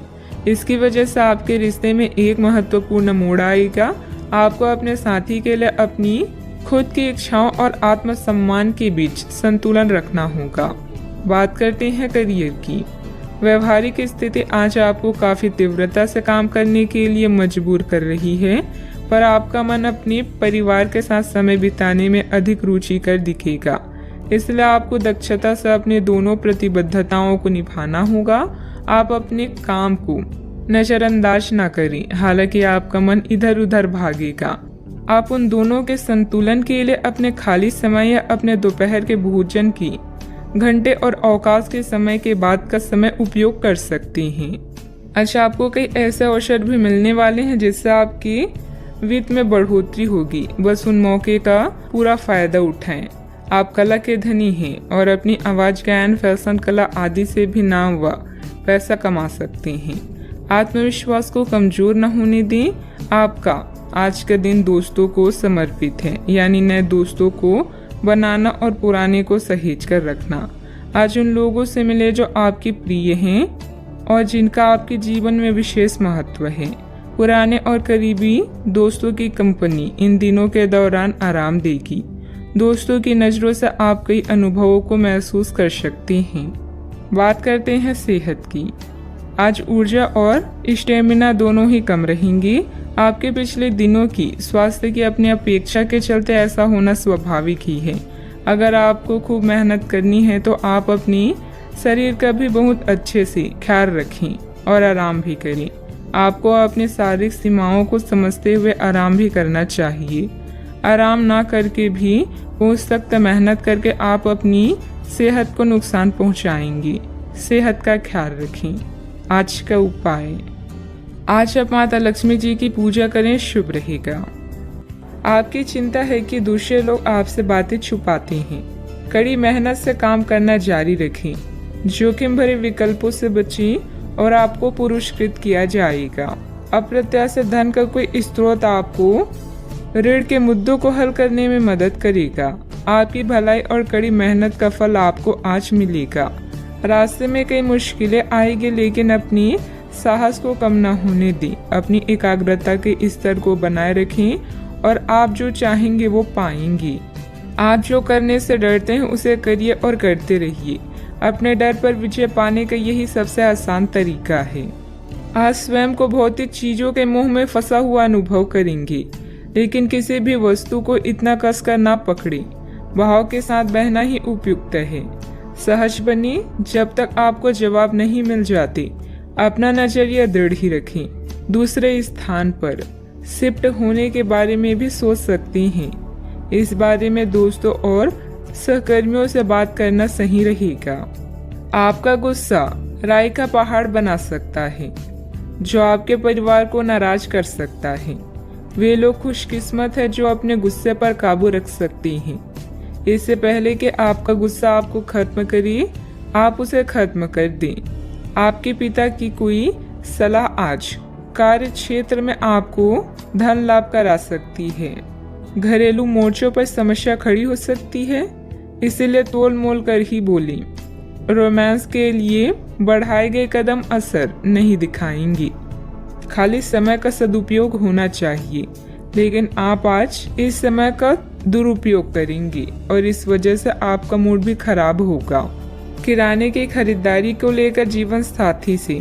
इसकी वजह से आपके रिश्ते में एक महत्वपूर्ण मोड़ आएगा। आपको अपने साथी के लिए अपनी खुद की इच्छाओं और आत्मसम्मान के बीच संतुलन रखना होगा। बात करते हैं करियर की। व्यवहारिक स्थिति आज आपको काफी तीव्रता से काम करने के लिए मजबूर कर रही है, पर आपका मन अपने परिवार के साथ समय बिताने में अधिक रुचिकर दिखेगा। इसलिए आपको दक्षता से अपने दोनों प्रतिबद्धताओं को निभाना होगा। आप अपने काम को नजरअंदाज न करें, हालांकि आपका मन इधर उधर भागेगा। आप उन दोनों के संतुलन के लिए अपने खाली समय या अपने दोपहर के भोजन की घंटे और अवकाश के समय के बाद का समय उपयोग कर सकते हैं। अच्छा, आपको कई ऐसे अवसर भी मिलने वाले हैं जिससे आपकी वित्त में बढ़ोतरी होगी। बस उन मौके का पूरा फायदा उठाएं। आप कला के धनी हैं और अपनी आवाज, गायन, फैशन, कला आदि से भी नाम व पैसा कमा सकते हैं। आत्मविश्वास को कमजोर न होने दें। आपका आज का दिन दोस्तों को समर्पित है, यानी नए दोस्तों को बनाना और पुराने को सहेज कर रखना। आज उन लोगों से मिले जो आपके प्रिय हैं और जिनका आपके जीवन में विशेष महत्व है। पुराने और करीबी दोस्तों की कंपनी इन दिनों के दौरान आराम देगी। दोस्तों की नज़रों से आप कई अनुभवों को महसूस कर सकते हैं। बात करते हैं सेहत की। आज ऊर्जा और स्टेमिना दोनों ही कम रहेंगी। आपके पिछले दिनों की स्वास्थ्य की अपनी अपेक्षा के चलते ऐसा होना स्वाभाविक ही है। अगर आपको खूब मेहनत करनी है तो आप अपनी शरीर का भी बहुत अच्छे से ख्याल रखें और आराम भी करें। आपको अपनी शारीरिक सीमाओं को समझते हुए आराम भी करना चाहिए। आराम ना करके भी बहुत सख्त मेहनत करके आप अपनी सेहत को नुकसान पहुंचाएंगे। सेहत का ख्याल रखें। आज का उपाय, आज आप माता लक्ष्मी जी की पूजा करें, शुभ रहेगा। आपकी चिंता है कि दूसरे लोग आपसे बातें छुपाते हैं। कड़ी मेहनत से काम करना जारी रखें। जोखिम भरे विकल्पों से बचें और आपको पुरस्कृत किया जाएगा। अप्रत्याशित धन का कोई स्रोत आपको ऋण के मुद्दों को हल करने में मदद करेगा। आपकी भलाई और कड़ी मेहनत का फल आपको आज मिलेगा। रास्ते में कई मुश्किलें आएगी, लेकिन अपनी साहस को कम न होने दें। अपनी एकाग्रता के स्तर को बनाए रखें और आप जो चाहेंगे वो पाएंगे। आप जो करने से डरते हैं उसे करिए और करते रहिए। अपने डर पर विजय पाने का यही सबसे आसान तरीका है। आज स्वयं को भौतिक चीजों के मोह में फंसा हुआ अनुभव करेंगे, लेकिन किसी भी वस्तु को इतना कसकर ना पकड़े। भाव के साथ बहना ही उपयुक्त है। सहज बनिए। जब तक आपको जवाब नहीं मिल जाते, अपना नजरिया दृढ़ ही रखें। दूसरे स्थान पर शिफ्ट होने के बारे में भी सोच सकते हैं। इस बारे में दोस्तों और सहकर्मियों से बात करना सही रहेगा। आपका गुस्सा राई का पहाड़ बना सकता है, जो आपके परिवार को नाराज कर सकता है। वे लोग खुशकिस्मत है जो अपने गुस्से पर काबू रख सकते हैं। इससे पहले कि आपका गुस्सा आपको खत्म करे, आप उसे खत्म कर दें। आपके पिता की कोई सलाह आज कार्य क्षेत्र में आपको धन लाभ करा सकती है। घरेलू मोर्चों पर समस्या खड़ी हो सकती है, इसीलिए तोल मोल कर ही बोलें। रोमांस के लिए बढ़ाए गए कदम असर नहीं दिखाएंगे। खाली समय का सदुपयोग होना चाहिए, लेकिन आप आज इस समय का दुरुपयोग करेंगे और इस वजह से आपका मूड भी खराब होगा। किराने की खरीदारी को लेकर जीवन साथी से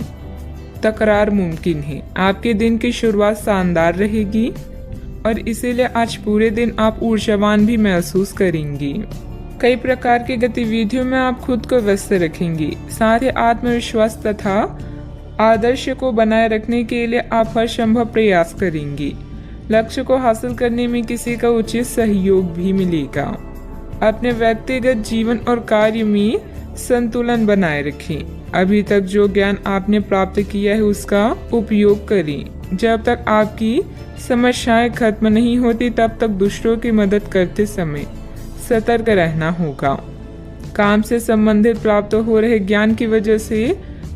तकरार मुमकिन है। आपके दिन की शुरुआत शानदार रहेगी और इसीलिए आज पूरे दिन आप ऊर्जावान भी महसूस करेंगे। कई प्रकार की गतिविधियों में आप खुद को व्यस्त रखेंगे। साथ ही आत्मविश्वास तथा आदर्श को बनाए रखने के लिए आप हर संभव प्रयास करेंगे। लक्ष्य को हासिल करने में किसी का उचित सहयोग भी मिलेगा। अपने व्यक्तिगत जीवन और कार्य में संतुलन बनाए रखें। अभी तक जो ज्ञान आपने प्राप्त किया है उसका उपयोग करें। जब तक आपकी समस्याएं खत्म नहीं होती तब तक दूसरों की मदद करते समय सतर्क रहना होगा। काम से संबंधित प्राप्त हो रहे ज्ञान की वजह से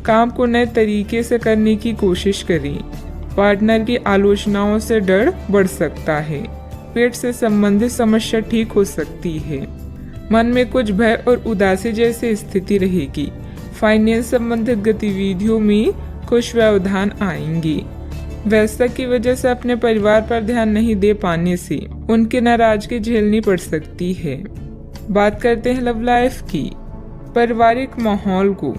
काम को नए तरीके से करने की कोशिश करें। पार्टनर की आलोचनाओं से डर बढ़ सकता है। पेट से संबंधित समस्या ठीक हो सकती है। मन में कुछ भय और उदासी जैसी स्थिति रहेगी। फाइनेंस संबंधित गतिविधियों में कुछ व्यवधान आएंगे। व्यस्तता की वजह से अपने परिवार पर ध्यान नहीं दे पाने से उनकी नाराजगी झेलनी पड़ सकती है। बात करते हैं लव लाइफ की। पारिवारिक माहौल को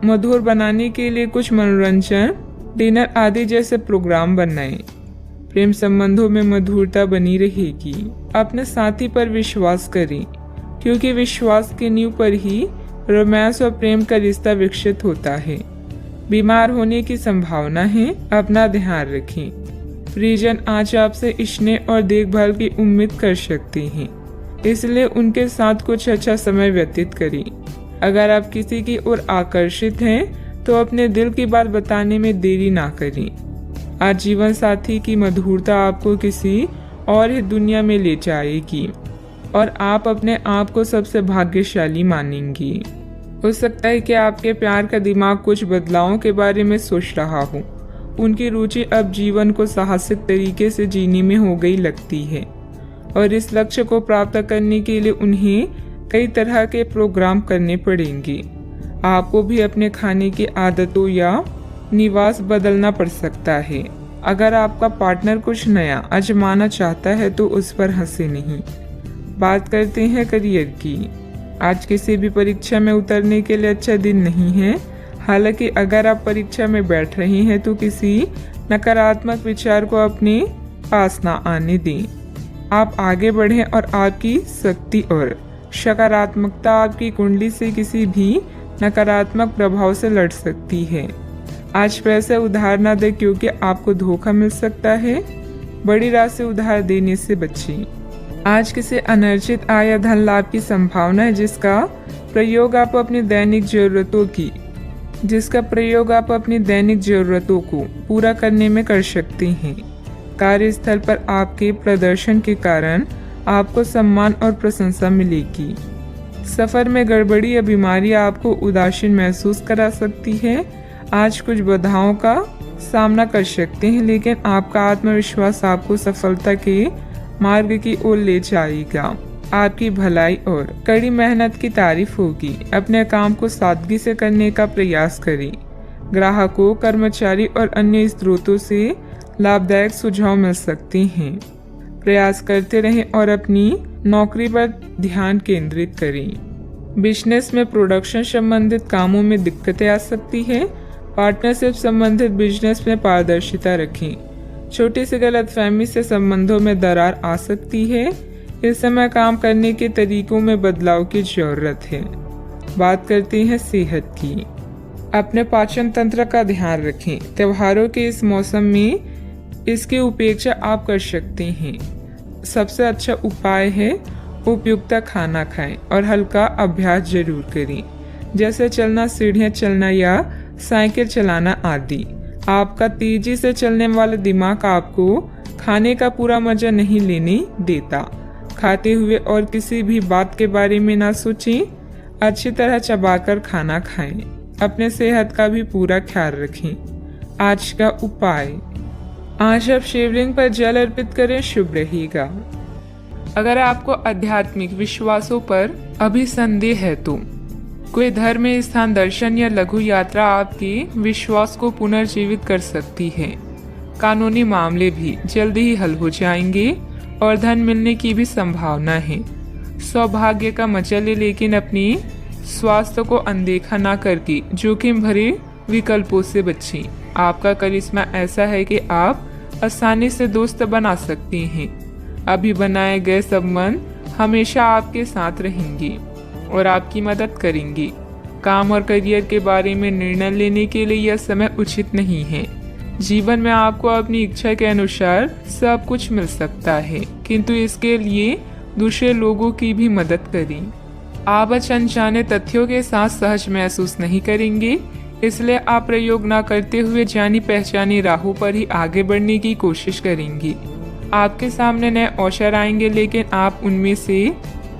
मधुर बनाने के लिए कुछ मनोरंजन, डिनर आदि जैसे प्रोग्राम बनाएं। प्रेम संबंधों में मधुरता बनी रहेगी। अपने साथी पर विश्वास करें, क्योंकि विश्वास की नींव पर ही रोमांस और प्रेम का रिश्ता विकसित होता है। बीमार होने की संभावना है, अपना ध्यान रखें। परिजन आज आपसे स्नेह और देखभाल की उम्मीद कर सकते हैं, इसलिए उनके साथ कुछ अच्छा समय व्यतीत करें। अगर आप किसी की ओर आकर्षित हैं तो अपने दिल की बात बताने में देरी ना करें। आज जीवन साथी की मधुरता आपको किसी और ही दुनिया में ले जाएगी और आप अपने आप को सबसे भाग्यशाली मानेंगी। हो सकता है कि आपके प्यार का दिमाग कुछ बदलावों के बारे में सोच रहा हो। उनकी रुचि अब जीवन को साहसिक तरीके से जीने में हो गई लगती है और इस लक्ष्य को प्राप्त करने के लिए उन्हें कई तरह के प्रोग्राम करने पड़ेंगे। आपको भी अपने खाने की आदतों या निवास बदलना पड़ सकता है। अगर आपका पार्टनर कुछ नया आजमाना चाहता है तो उस पर हंसे नहीं। बात करते हैं करियर की। आज किसी भी परीक्षा में उतरने के लिए अच्छा दिन नहीं है। हालांकि अगर आप परीक्षा में बैठ रहे हैं तो किसी नकारात्मक विचार को अपने पास ना आने दें। आप आगे बढ़ें और आपकी शक्ति और सकारात्मकता आपकी कुंडली से किसी भी नकारात्मक प्रभाव से लड़ सकती है। आज पैसे उधार ना दें, क्योंकि आपको धोखा मिल सकता है। बड़ी राशि उधार देने से बचें। आज किसी अनर्जित आय या धन लाभ की संभावना है, जिसका प्रयोग आप अपनी दैनिक जरूरतों को पूरा करने में कर सकते हैं। कार्यस्थल पर आपके प्रदर्शन के कारण आपको सम्मान और प्रशंसा मिलेगी। सफर में गड़बड़ी या बीमारी आपको उदासीन महसूस करा सकती है। आज कुछ बाधाओं का सामना कर सकते हैं, लेकिन आपका आत्मविश्वास आपको सफलता के मार्ग की ओर ले जाएगा। आपकी भलाई और कड़ी मेहनत की तारीफ होगी। अपने काम को सादगी से करने का प्रयास करें। ग्राहकों, कर्मचारी और अन्य स्रोतों से लाभदायक सुझाव मिल सकते हैं। प्रयास करते रहें और अपनी नौकरी पर ध्यान केंद्रित करें। बिजनेस में प्रोडक्शन संबंधित कामों में दिक्कतें आ सकती है। पार्टनरशिप संबंधित बिजनेस में पारदर्शिता रखें। छोटी सी गलतफहमी से संबंधों में दरार आ सकती है। इस समय काम करने के तरीकों में बदलाव की जरूरत है। बात करते हैं सेहत की। अपने पाचन तंत्र का ध्यान रखें। त्योहारों के इस मौसम में इसकी उपेक्षा आप कर सकते हैं। सबसे अच्छा उपाय है उपयुक्त खाना खाएं और हल्का अभ्यास जरूर करें, जैसे चलना, सीढ़ियां चलना या साइकिल चलाना आदि। आपका तेजी से चलने वाला दिमाग आपको खाने का पूरा मजा नहीं लेने देता। खाते हुए और किसी भी बात के बारे में ना सोचें। अच्छी तरह चबाकर खाना खाएं। अपने सेहत का भी पूरा ख्याल रखें। आज का उपाय, आज आप शिवलिंग पर जल अर्पित करें, शुभ रहेगा। अगर आपको आध्यात्मिक विश्वासों पर अभी संदेह है तो कोई धर्म स्थान दर्शन या लघु यात्रा आपके विश्वास को पुनर्जीवित कर सकती है। कानूनी मामले भी जल्दी ही हल हो जाएंगे और धन मिलने की भी संभावना है। सौभाग्य का मजा ले, लेकिन अपनी स्वास्थ्य को अनदेखा ना करके जोखिम भरे विकल्पों से बचें। आपका करिश्मा ऐसा है कि आप आसानी से दोस्त बना सकते हैं। अभी बनाए गए संबंध हमेशा आपके साथ रहेंगे और आपकी मदद करेंगे। काम और करियर के बारे में निर्णय लेने के लिए यह समय उचित नहीं है। जीवन में आपको अपनी इच्छा के अनुसार सब कुछ मिल सकता है, किंतु इसके लिए दूसरे लोगों की भी मदद करें। आप अनजाने तथ्यों के साथ सहज महसूस नहीं करेंगे। इसलिए आप प्रयोग ना करते हुए जानी पहचानी राहों पर ही आगे बढ़ने की कोशिश करेंगी। आपके सामने नए अवसर आएंगे, लेकिन आप उनमें से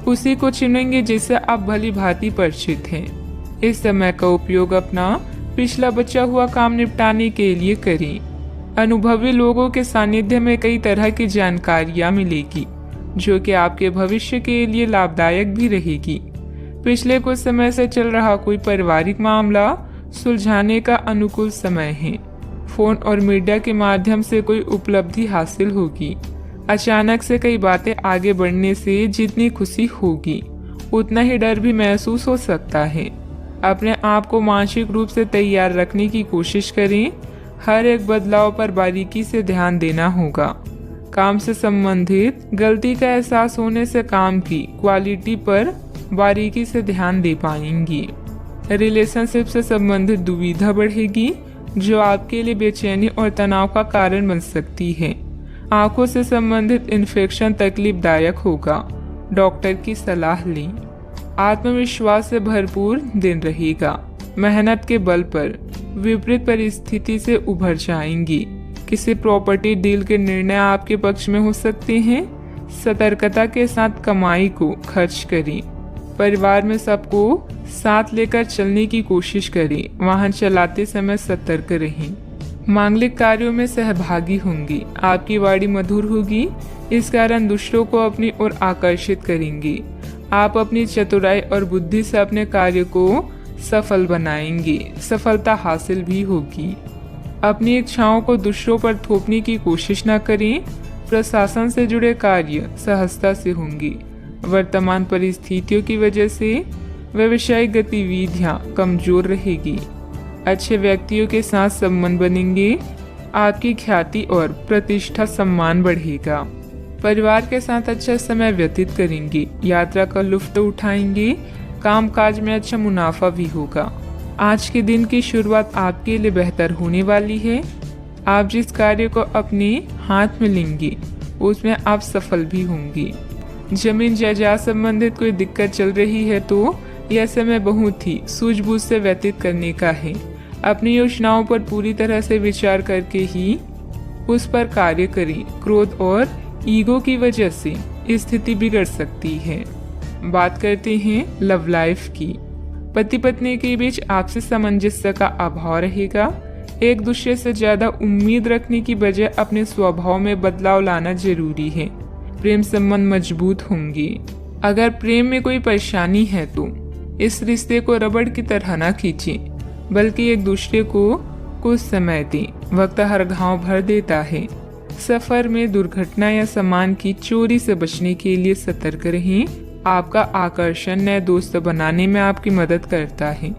उसी को चुनेंगे जिससे आप भली भांति परिचित हैं। इस समय का उपयोग अपना पिछला बचा हुआ काम निपटाने के लिए करें। अनुभवी लोगों के सानिध्य में कई तरह की जानकारियां मिलेगी, जो कि आपके भविष्य के लिए लाभदायक भी रहेगी। पिछले कुछ समय से चल रहा कोई पारिवारिक मामला सुलझाने का अनुकूल समय है। फोन और मीडिया के माध्यम से कोई उपलब्धि हासिल होगी। अचानक से कई बातें आगे बढ़ने से जितनी खुशी होगी, उतना ही डर भी महसूस हो सकता है। अपने आप को मानसिक रूप से तैयार रखने की कोशिश करें। हर एक बदलाव पर बारीकी से ध्यान देना होगा। काम से संबंधित गलती का एहसास होने से काम की क्वालिटी पर बारीकी से ध्यान दे पाएंगी। रिलेशनशिप से संबंधित दुविधा बढ़ेगी, जो आपके लिए बेचैनी और तनाव का कारण बन सकती है। आंखों से संबंधित इन्फेक्शन तकलीफदायक होगा। डॉक्टर की सलाह लें। आत्मविश्वास से भरपूर दिन रहेगा। मेहनत के बल पर विपरीत परिस्थिति से उभर जाएंगी। किसी प्रॉपर्टी डील के निर्णय आपके पक्ष में हो सकते हैं। सतर्कता के साथ कमाई को खर्च करें। परिवार में सबको साथ लेकर चलने की कोशिश करें। वाहन चलाते समय सतर्क रहें। मांगलिक कार्यों में सहभागी होंगी। आपकी वाणी मधुर होगी, इस कारण दूसरों को अपनी ओर आकर्षित करेंगी। आप अपनी चतुराई और बुद्धि से अपने कार्य को सफल बनाएंगे। सफलता हासिल भी होगी। अपनी इच्छाओं को दूसरों पर थोपने की कोशिश न करें। प्रशासन से जुड़े कार्य सहजता से होंगी। वर्तमान परिस्थितियों की वजह से व्यावसायिक गतिविधियां कमजोर रहेगी। अच्छे व्यक्तियों के साथ संबंध बनेंगे। आपकी ख्याति और प्रतिष्ठा सम्मान बढ़ेगा। परिवार के साथ अच्छा समय व्यतीत करेंगे। यात्रा का लुत्फ उठाएंगे। कामकाज में अच्छा मुनाफा भी होगा। आज के दिन की शुरुआत आपके लिए बेहतर होने वाली है। आप जिस कार्य को अपने हाथ में लेंगे, उसमें आप सफल भी होंगे। जमीन जायदाद संबंधित कोई दिक्कत चल रही है तो यह समय बहुत ही सूझबूझ से व्यतीत करने का है। अपनी योजनाओं पर पूरी तरह से विचार करके ही उस पर कार्य करें। क्रोध और ईगो की वजह से स्थिति बिगड़ सकती है। बात करते हैं लव लाइफ की। पति पत्नी के बीच आपसी सामंजस्य का अभाव रहेगा। एक दूसरे से ज्यादा उम्मीद रखने की बजाय अपने स्वभाव में बदलाव लाना जरूरी है। प्रेम संबंध मजबूत होंगे। अगर प्रेम में कोई परेशानी है तो इस रिश्ते को रबड़ की तरह न खींचें, बल्कि एक दूसरे को कुछ समय दें। वक्त हर घाव भर देता है। सफर में दुर्घटना या सामान की चोरी से बचने के लिए सतर्क रहें। आपका आकर्षण नए दोस्त बनाने में आपकी मदद करता है।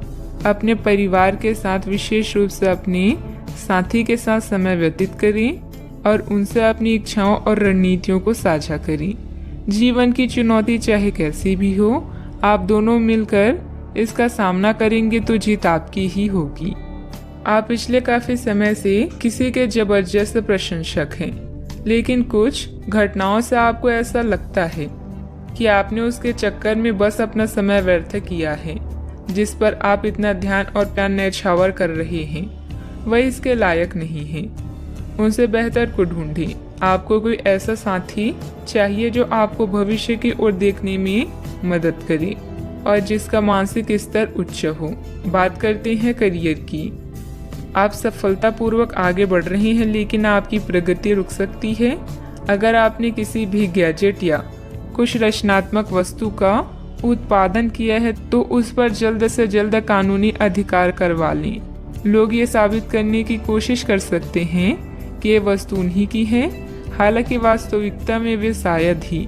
अपने परिवार के साथ विशेष रूप से अपने साथी के साथ समय व्यतीत करें और उनसे अपनी इच्छाओं और रणनीतियों को साझा करें। जीवन की चुनौती चाहे कैसी भी हो, आप दोनों मिलकर इसका सामना करेंगे तो जीत आपकी ही होगी। आप पिछले काफी समय से किसी के जबरदस्त प्रशंसक हैं, लेकिन कुछ घटनाओं से आपको ऐसा लगता है कि आपने उसके चक्कर में बस अपना समय व्यर्थ किया है। जिस पर आप इतना ध्यान और प्यार न्यौछावर कर रहे हैं, वह इसके लायक नहीं है। उनसे बेहतर को ढूंढें। आपको कोई ऐसा साथी चाहिए जो आपको भविष्य की ओर देखने में मदद करे और जिसका मानसिक स्तर उच्च हो। बात करते हैं करियर की। आप सफलतापूर्वक आगे बढ़ रहे हैं, लेकिन आपकी प्रगति रुक सकती है। अगर आपने किसी भी गैजेट या कुछ रचनात्मक वस्तु का उत्पादन किया है तो उस पर जल्द से जल्द कानूनी अधिकार करवा लें। लोग ये साबित करने की कोशिश कर सकते हैं कि ये वस्तु उन्हीं की है, हालांकि वास्तविकता में वे शायद ही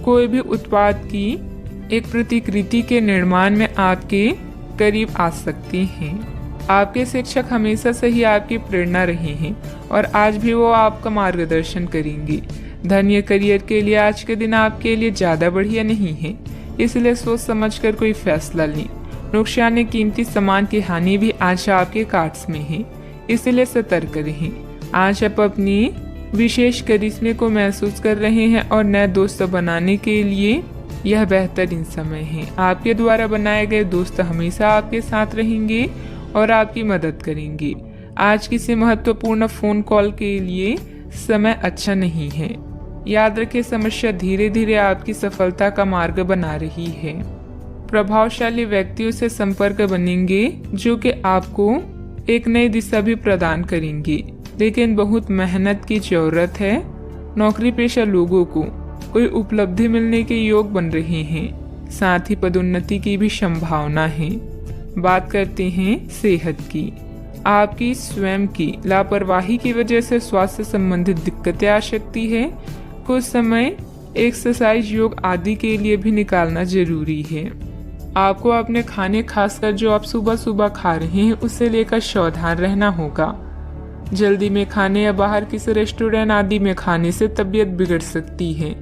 कोई भी उत्पाद की एक प्रतिकृति के निर्माण में आपके करीब आ सकते हैं। आपके शिक्षक हमेशा से ही आपकी प्रेरणा रहे हैं और आज भी वो आपका मार्गदर्शन करेंगे। धन या करियर के लिए आज के दिन आपके लिए ज्यादा बढ़िया नहीं है, इसलिए सोच समझकर कोई फैसला लें। नुकसान या कीमती सामान की हानि भी आज आपके कार्ड्स में है, इसलिए सतर्क रहें। आज आप अपनी विशेष करिश्मे को महसूस कर रहे हैं और नए दोस्त बनाने के लिए यह बेहतरीन समय है। आपके द्वारा बनाए गए दोस्त हमेशा आपके साथ रहेंगे और आपकी मदद करेंगे। आज किसी महत्वपूर्ण फोन कॉल के लिए समय अच्छा नहीं है। याद रखें, समस्या धीरे धीरे आपकी सफलता का मार्ग बना रही है। प्रभावशाली व्यक्तियों से संपर्क बनेंगे जो कि आपको एक नई दिशा भी प्रदान करेंगे, लेकिन बहुत मेहनत की जरूरत है। नौकरी पेशा लोगों को कोई उपलब्धि मिलने के योग बन रहे हैं, साथ ही पदोन्नति की भी संभावना है। बात करते हैं सेहत की। आपकी स्वयं की लापरवाही की वजह से स्वास्थ्य संबंधित दिक्कतें आ सकती है। कुछ समय एक्सरसाइज, योग आदि के लिए भी निकालना जरूरी है। आपको अपने खाने, खासकर जो आप सुबह सुबह खा रहे हैं, उससे लेकर सावधान रहना होगा। जल्दी में खाने या बाहर किसी रेस्टोरेंट आदि में खाने से तबीयत बिगड़ सकती है,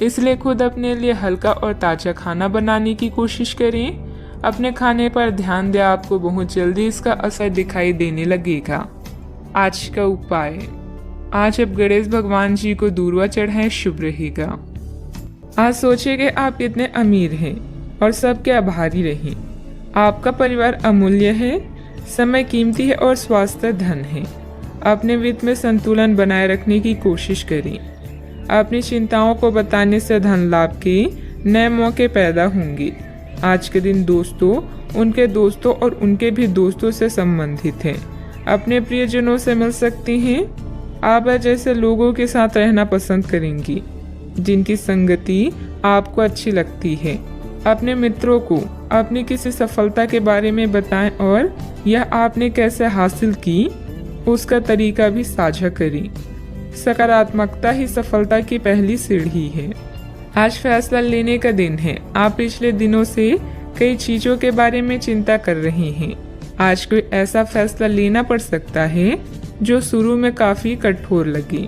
इसलिए खुद अपने लिए हल्का और ताज़ा खाना बनाने की कोशिश करें। अपने खाने पर ध्यान दें, आपको बहुत जल्दी इसका असर दिखाई देने लगेगा। आज का उपाय, आज आप गणेश भगवान जी को दूर्वा चढ़ाएं, शुभ रहेगा। आज सोचिए कि आप कितने अमीर हैं और सबके आभारी रहें। आपका परिवार अमूल्य है, समय कीमती है और स्वास्थ्य धन है। अपने वित्त में संतुलन बनाए रखने की कोशिश करें। अपनी चिंताओं को बताने से धन लाभ के नए मौके पैदा होंगे। आज के दिन दोस्तों, उनके दोस्तों और उनके भी दोस्तों से संबंधित हैं। अपने प्रियजनों से मिल सकते हैं। आप जैसे लोगों के साथ रहना पसंद करेंगी जिनकी संगति आपको अच्छी लगती है। अपने मित्रों को अपनी किसी सफलता के बारे में बताएं और यह आपने कैसे हासिल की उसका तरीका भी साझा करें। सकारात्मकता ही सफलता की पहली सीढ़ी है। आज फैसला लेने का दिन है। आप पिछले दिनों से कई चीजों के बारे में चिंता कर रहे हैं। आज कोई ऐसा फैसला लेना पड़ सकता है जो शुरू में काफी कठोर लगे,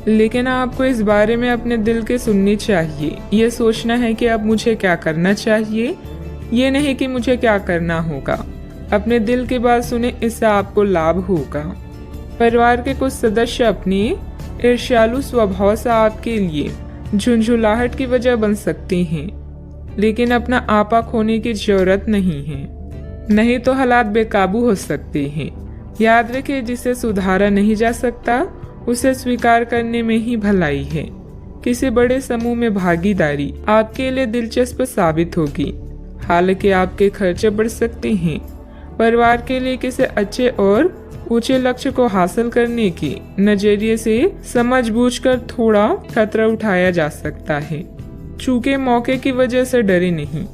लेकिन आपको इस बारे में अपने दिल के सुननी चाहिए। ये सोचना है कि अब मुझे क्या करना चाहिए, ये नहीं कि मुझे क्या करना होगा। अपने दिल की बात सुने, इससे आपको लाभ होगा। परिवार के कुछ सदस्य अपनी ईर्ष्यालु स्वभाव से आपके लिए झुंझुलाहट की वजह बन सकते हैं, लेकिन अपना आपा खोने की जरूरत नहीं है, नहीं तो हालात बेकाबू हो सकते हैं। याद रखें, जिसे सुधारा नहीं जा सकता उसे स्वीकार करने में ही भलाई है। किसी बड़े समूह में भागीदारी आपके लिए दिलचस्प साबित होगी, हालांकि आपके खर्चे बढ़ सकते हैं। परिवार के लिए किसी अच्छे और ऊंचे लक्ष्य को हासिल करने के नजरिए से समझबूझकर थोड़ा खतरा उठाया जा सकता है। चूंकि मौके की वजह से डरे नहीं।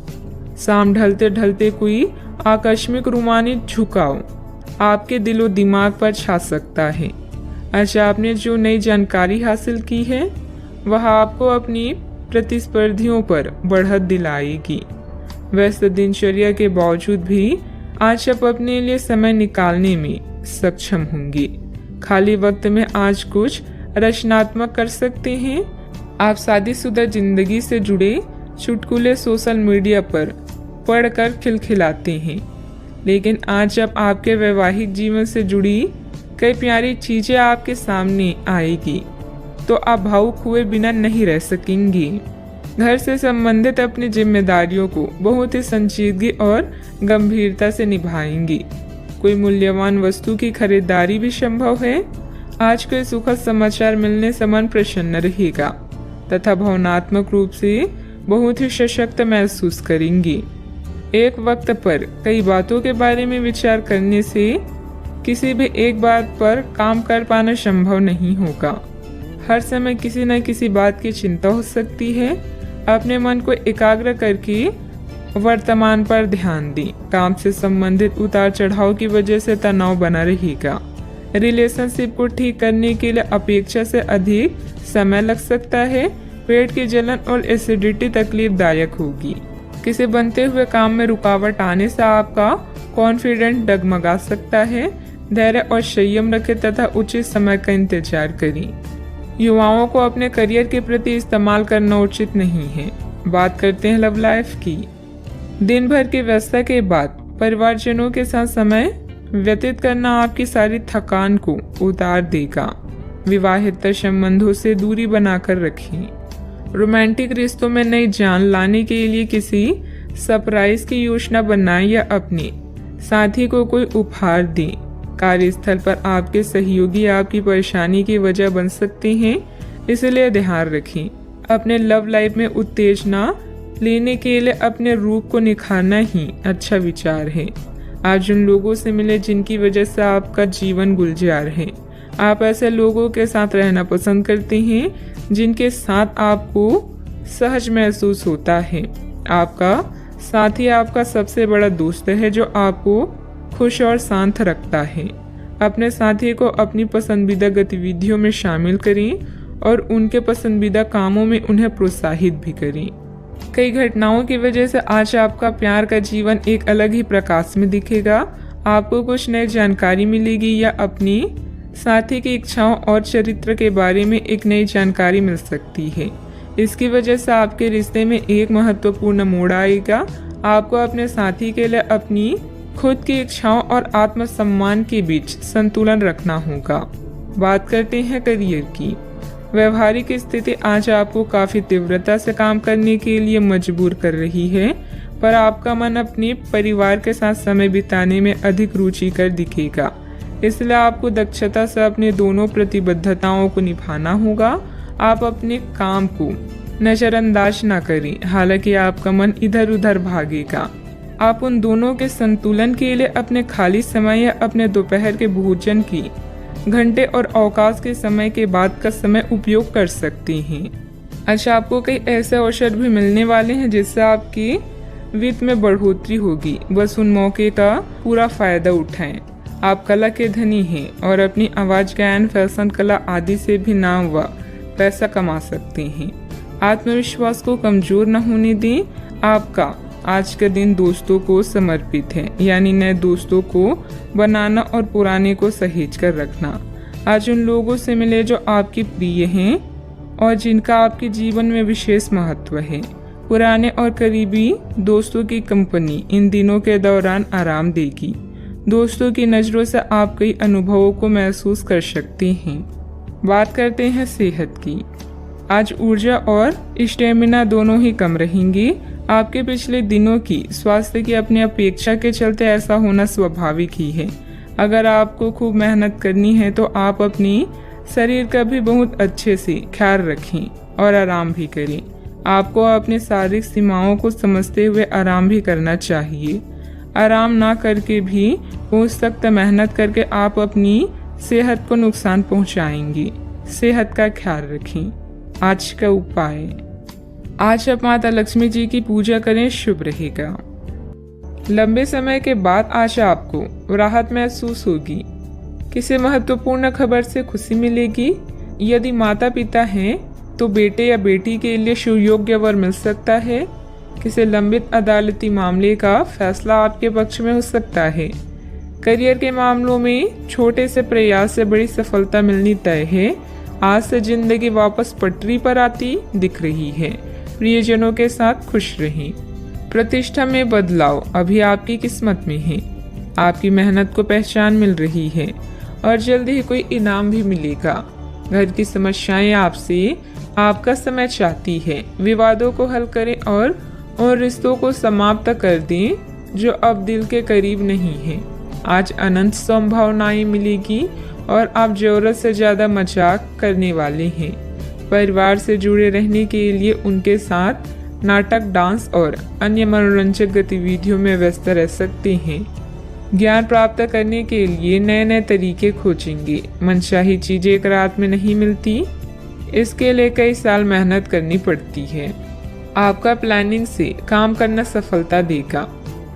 शाम ढलते ढलते कोई आकस्मिक रूमानी झुकाव आपके दिलो दिमाग पर छा सकता है। अच्छा, आपने जो नई जानकारी हासिल की है वह आपको अपनी प्रतिस्पर्धियों पर बढ़त दिलाएगी। व्यस्त दिनचर्या के बावजूद भी आज आप अपने लिए समय निकालने में सक्षम होंगे। खाली वक्त में आज कुछ रचनात्मक कर सकते हैं। आप शादीशुदा जिंदगी से जुड़े चुटकुले सोशल मीडिया पर पढ़कर खिलखिलाते हैं, लेकिन आज जब आपके वैवाहिक जीवन से जुड़ी कई प्यारी चीजें आपके सामने आएगी तो आप भावुक हुए बिना नहीं रह सकेंगे। घर से संबंधित अपनी जिम्मेदारियों को बहुत ही संजीदगी और गंभीरता से निभाएंगी। कोई मूल्यवान वस्तु की खरीदारी भी संभव है। आज कोई सुखद समाचार मिलने से मन प्रसन्न रहेगा तथा भावनात्मक रूप से बहुत ही सशक्त महसूस करेंगे। एक वक्त पर कई बातों के बारे में विचार करने से किसी भी एक बात पर काम कर पाना संभव नहीं होगा। हर समय किसी न किसी बात की चिंता हो सकती है। अपने मन को एकाग्र करके वर्तमान पर ध्यान दें। काम से संबंधित उतार चढ़ाव की वजह से तनाव बना रहेगा। रिलेशनशिप को ठीक करने के लिए अपेक्षा से अधिक समय लग सकता है। पेट की जलन और एसिडिटी तकलीफदायक होगी। किसी बनते हुए काम में रुकावट आने से आपका कॉन्फिडेंस डगमगा सकता है। धैर्य और संयम रखें तथा उचित समय का इंतजार करें। युवाओं को अपने करियर के प्रति इस्तेमाल करना उचित नहीं है। बात करते हैं लव लाइफ की। दिन भर की व्यस्तता के बाद परिवारजनों के साथ समय व्यतीत करना आपकी सारी थकान को उतार देगा। विवाहित संबंधों से दूरी बनाकर रखें। रोमांटिक रिश्तों में नई जान लाने के लिए किसी सरप्राइज की योजना बनाएं या अपने साथी को कोई उपहार दें। कार्यस्थल पर आपके सहयोगी आपकी परेशानी की वजह बन सकते हैं, इसलिए ध्यान रखें। अपने लव लाइफ में उत्तेजना लेने के लिए अपने रूप को निखारना ही अच्छा विचार है। आज उन लोगों से मिले जिनकी वजह से आपका जीवन गुलजार है। आप ऐसे लोगों के साथ रहना पसंद करते हैं जिनके साथ आपको सहज महसूस होता है। आपका साथी आपका सबसे बड़ा दोस्त है जो आपको खुश और शांत रखता है। अपने साथी को अपनी पसंदीदा गतिविधियों में शामिल करें और उनके पसंदीदा कामों में उन्हें प्रोत्साहित भी करें। कई घटनाओं की वजह से आज आपका प्यार का जीवन एक अलग ही प्रकाश में दिखेगा। आपको कुछ नई जानकारी मिलेगी या अपनी साथी की इच्छाओं और चरित्र के बारे में एक नई जानकारी मिल सकती है। इसकी वजह से आपके रिश्ते में एक महत्वपूर्ण मोड़ आएगा। आपको अपने साथी के लिए अपनी खुद की इच्छाओं और आत्मसम्मान के बीच संतुलन रखना होगा। बात करते हैं करियर की। व्यवहारिक स्थिति आज आपको काफी तीव्रता से काम करने के लिए मजबूर कर रही है, पर आपका मन अपने परिवार के साथ समय बिताने में अधिक रुचिकर दिखेगा। इसलिए आपको दक्षता से अपने दोनों प्रतिबद्धताओं को निभाना होगा। आप अपने काम को नजरअंदाज न करें, हालांकि आपका मन इधर उधर भागेगा। आप उन दोनों के संतुलन के लिए अपने खाली समय या अपने दोपहर के भोजन की घंटे और अवकाश के समय के बाद का समय उपयोग कर सकते हैं। अच्छा, आपको कई ऐसे अवसर भी मिलने वाले हैं जिससे आपकी वित्त में बढ़ोतरी होगी। बस उन मौके का पूरा फायदा उठाएं। आप कला के धनी हैं और अपनी आवाज, गायन, फैशन, कला आदि से भी नाम व पैसा कमा सकते हैं। आत्मविश्वास को कमजोर न होने दें। आपका आज का दिन दोस्तों को समर्पित है, यानी नए दोस्तों को बनाना और पुराने को सहेज कर रखना। आज उन लोगों से मिले जो आपके प्रिय हैं और जिनका आपके जीवन में विशेष महत्व है। पुराने और करीबी दोस्तों की कंपनी इन दिनों के दौरान आराम देगी। दोस्तों की नज़रों से आप कई अनुभवों को महसूस कर सकते हैं। बात करते हैं सेहत की। आज ऊर्जा और स्टेमिना दोनों ही कम रहेंगी। आपके पिछले दिनों की स्वास्थ्य की अपनी अपेक्षा के चलते ऐसा होना स्वाभाविक ही है। अगर आपको खूब मेहनत करनी है तो आप अपनी शरीर का भी बहुत अच्छे से ख्याल रखें और आराम भी करें। आपको अपनी शारीरिक सीमाओं को समझते हुए आराम भी करना चाहिए। आराम ना करके भी बहुत सख्त मेहनत करके आप अपनी सेहत को नुकसान पहुंचाएंगे। सेहत का ख्याल रखें। आज का उपाय, आज आप माता लक्ष्मी जी की पूजा करें, शुभ रहेगा। लंबे समय के बाद आज आपको राहत महसूस होगी। किसी महत्वपूर्ण खबर से खुशी मिलेगी। यदि माता पिता हैं तो बेटे या बेटी के लिए सुयोग्य वर मिल सकता है। किसी लंबित अदालती मामले का फैसला आपके पक्ष में हो सकता है। करियर के मामलों में छोटे से प्रयास से बड़ी सफलता मिलनी तय है। आज से जिंदगी वापस पटरी पर आती दिख रही है। प्रियजनों के साथ खुश रहें। प्रतिष्ठा में बदलाव अभी आपकी किस्मत में है। आपकी मेहनत को पहचान मिल रही है और जल्दी ही कोई इनाम भी मिलेगा। घर की समस्याएं आपसे आपका समय चाहती है। विवादों को हल करें और उन रिश्तों को समाप्त कर दें जो अब दिल के करीब नहीं है। आज अनंत संभावनाएं मिलेगी और आप जरूरत से ज्यादा मजाक करने वाले हैं। परिवार से जुड़े रहने के लिए उनके साथ नाटक, डांस और अन्य मनोरंजक गतिविधियों में व्यस्त रह सकते हैं। ज्ञान प्राप्त करने के लिए नए नए तरीके खोजेंगे। मनचाही चीजें एक रात में नहीं मिलती, इसके लिए कई साल मेहनत करनी पड़ती है। आपका प्लानिंग से काम करना सफलता देगा।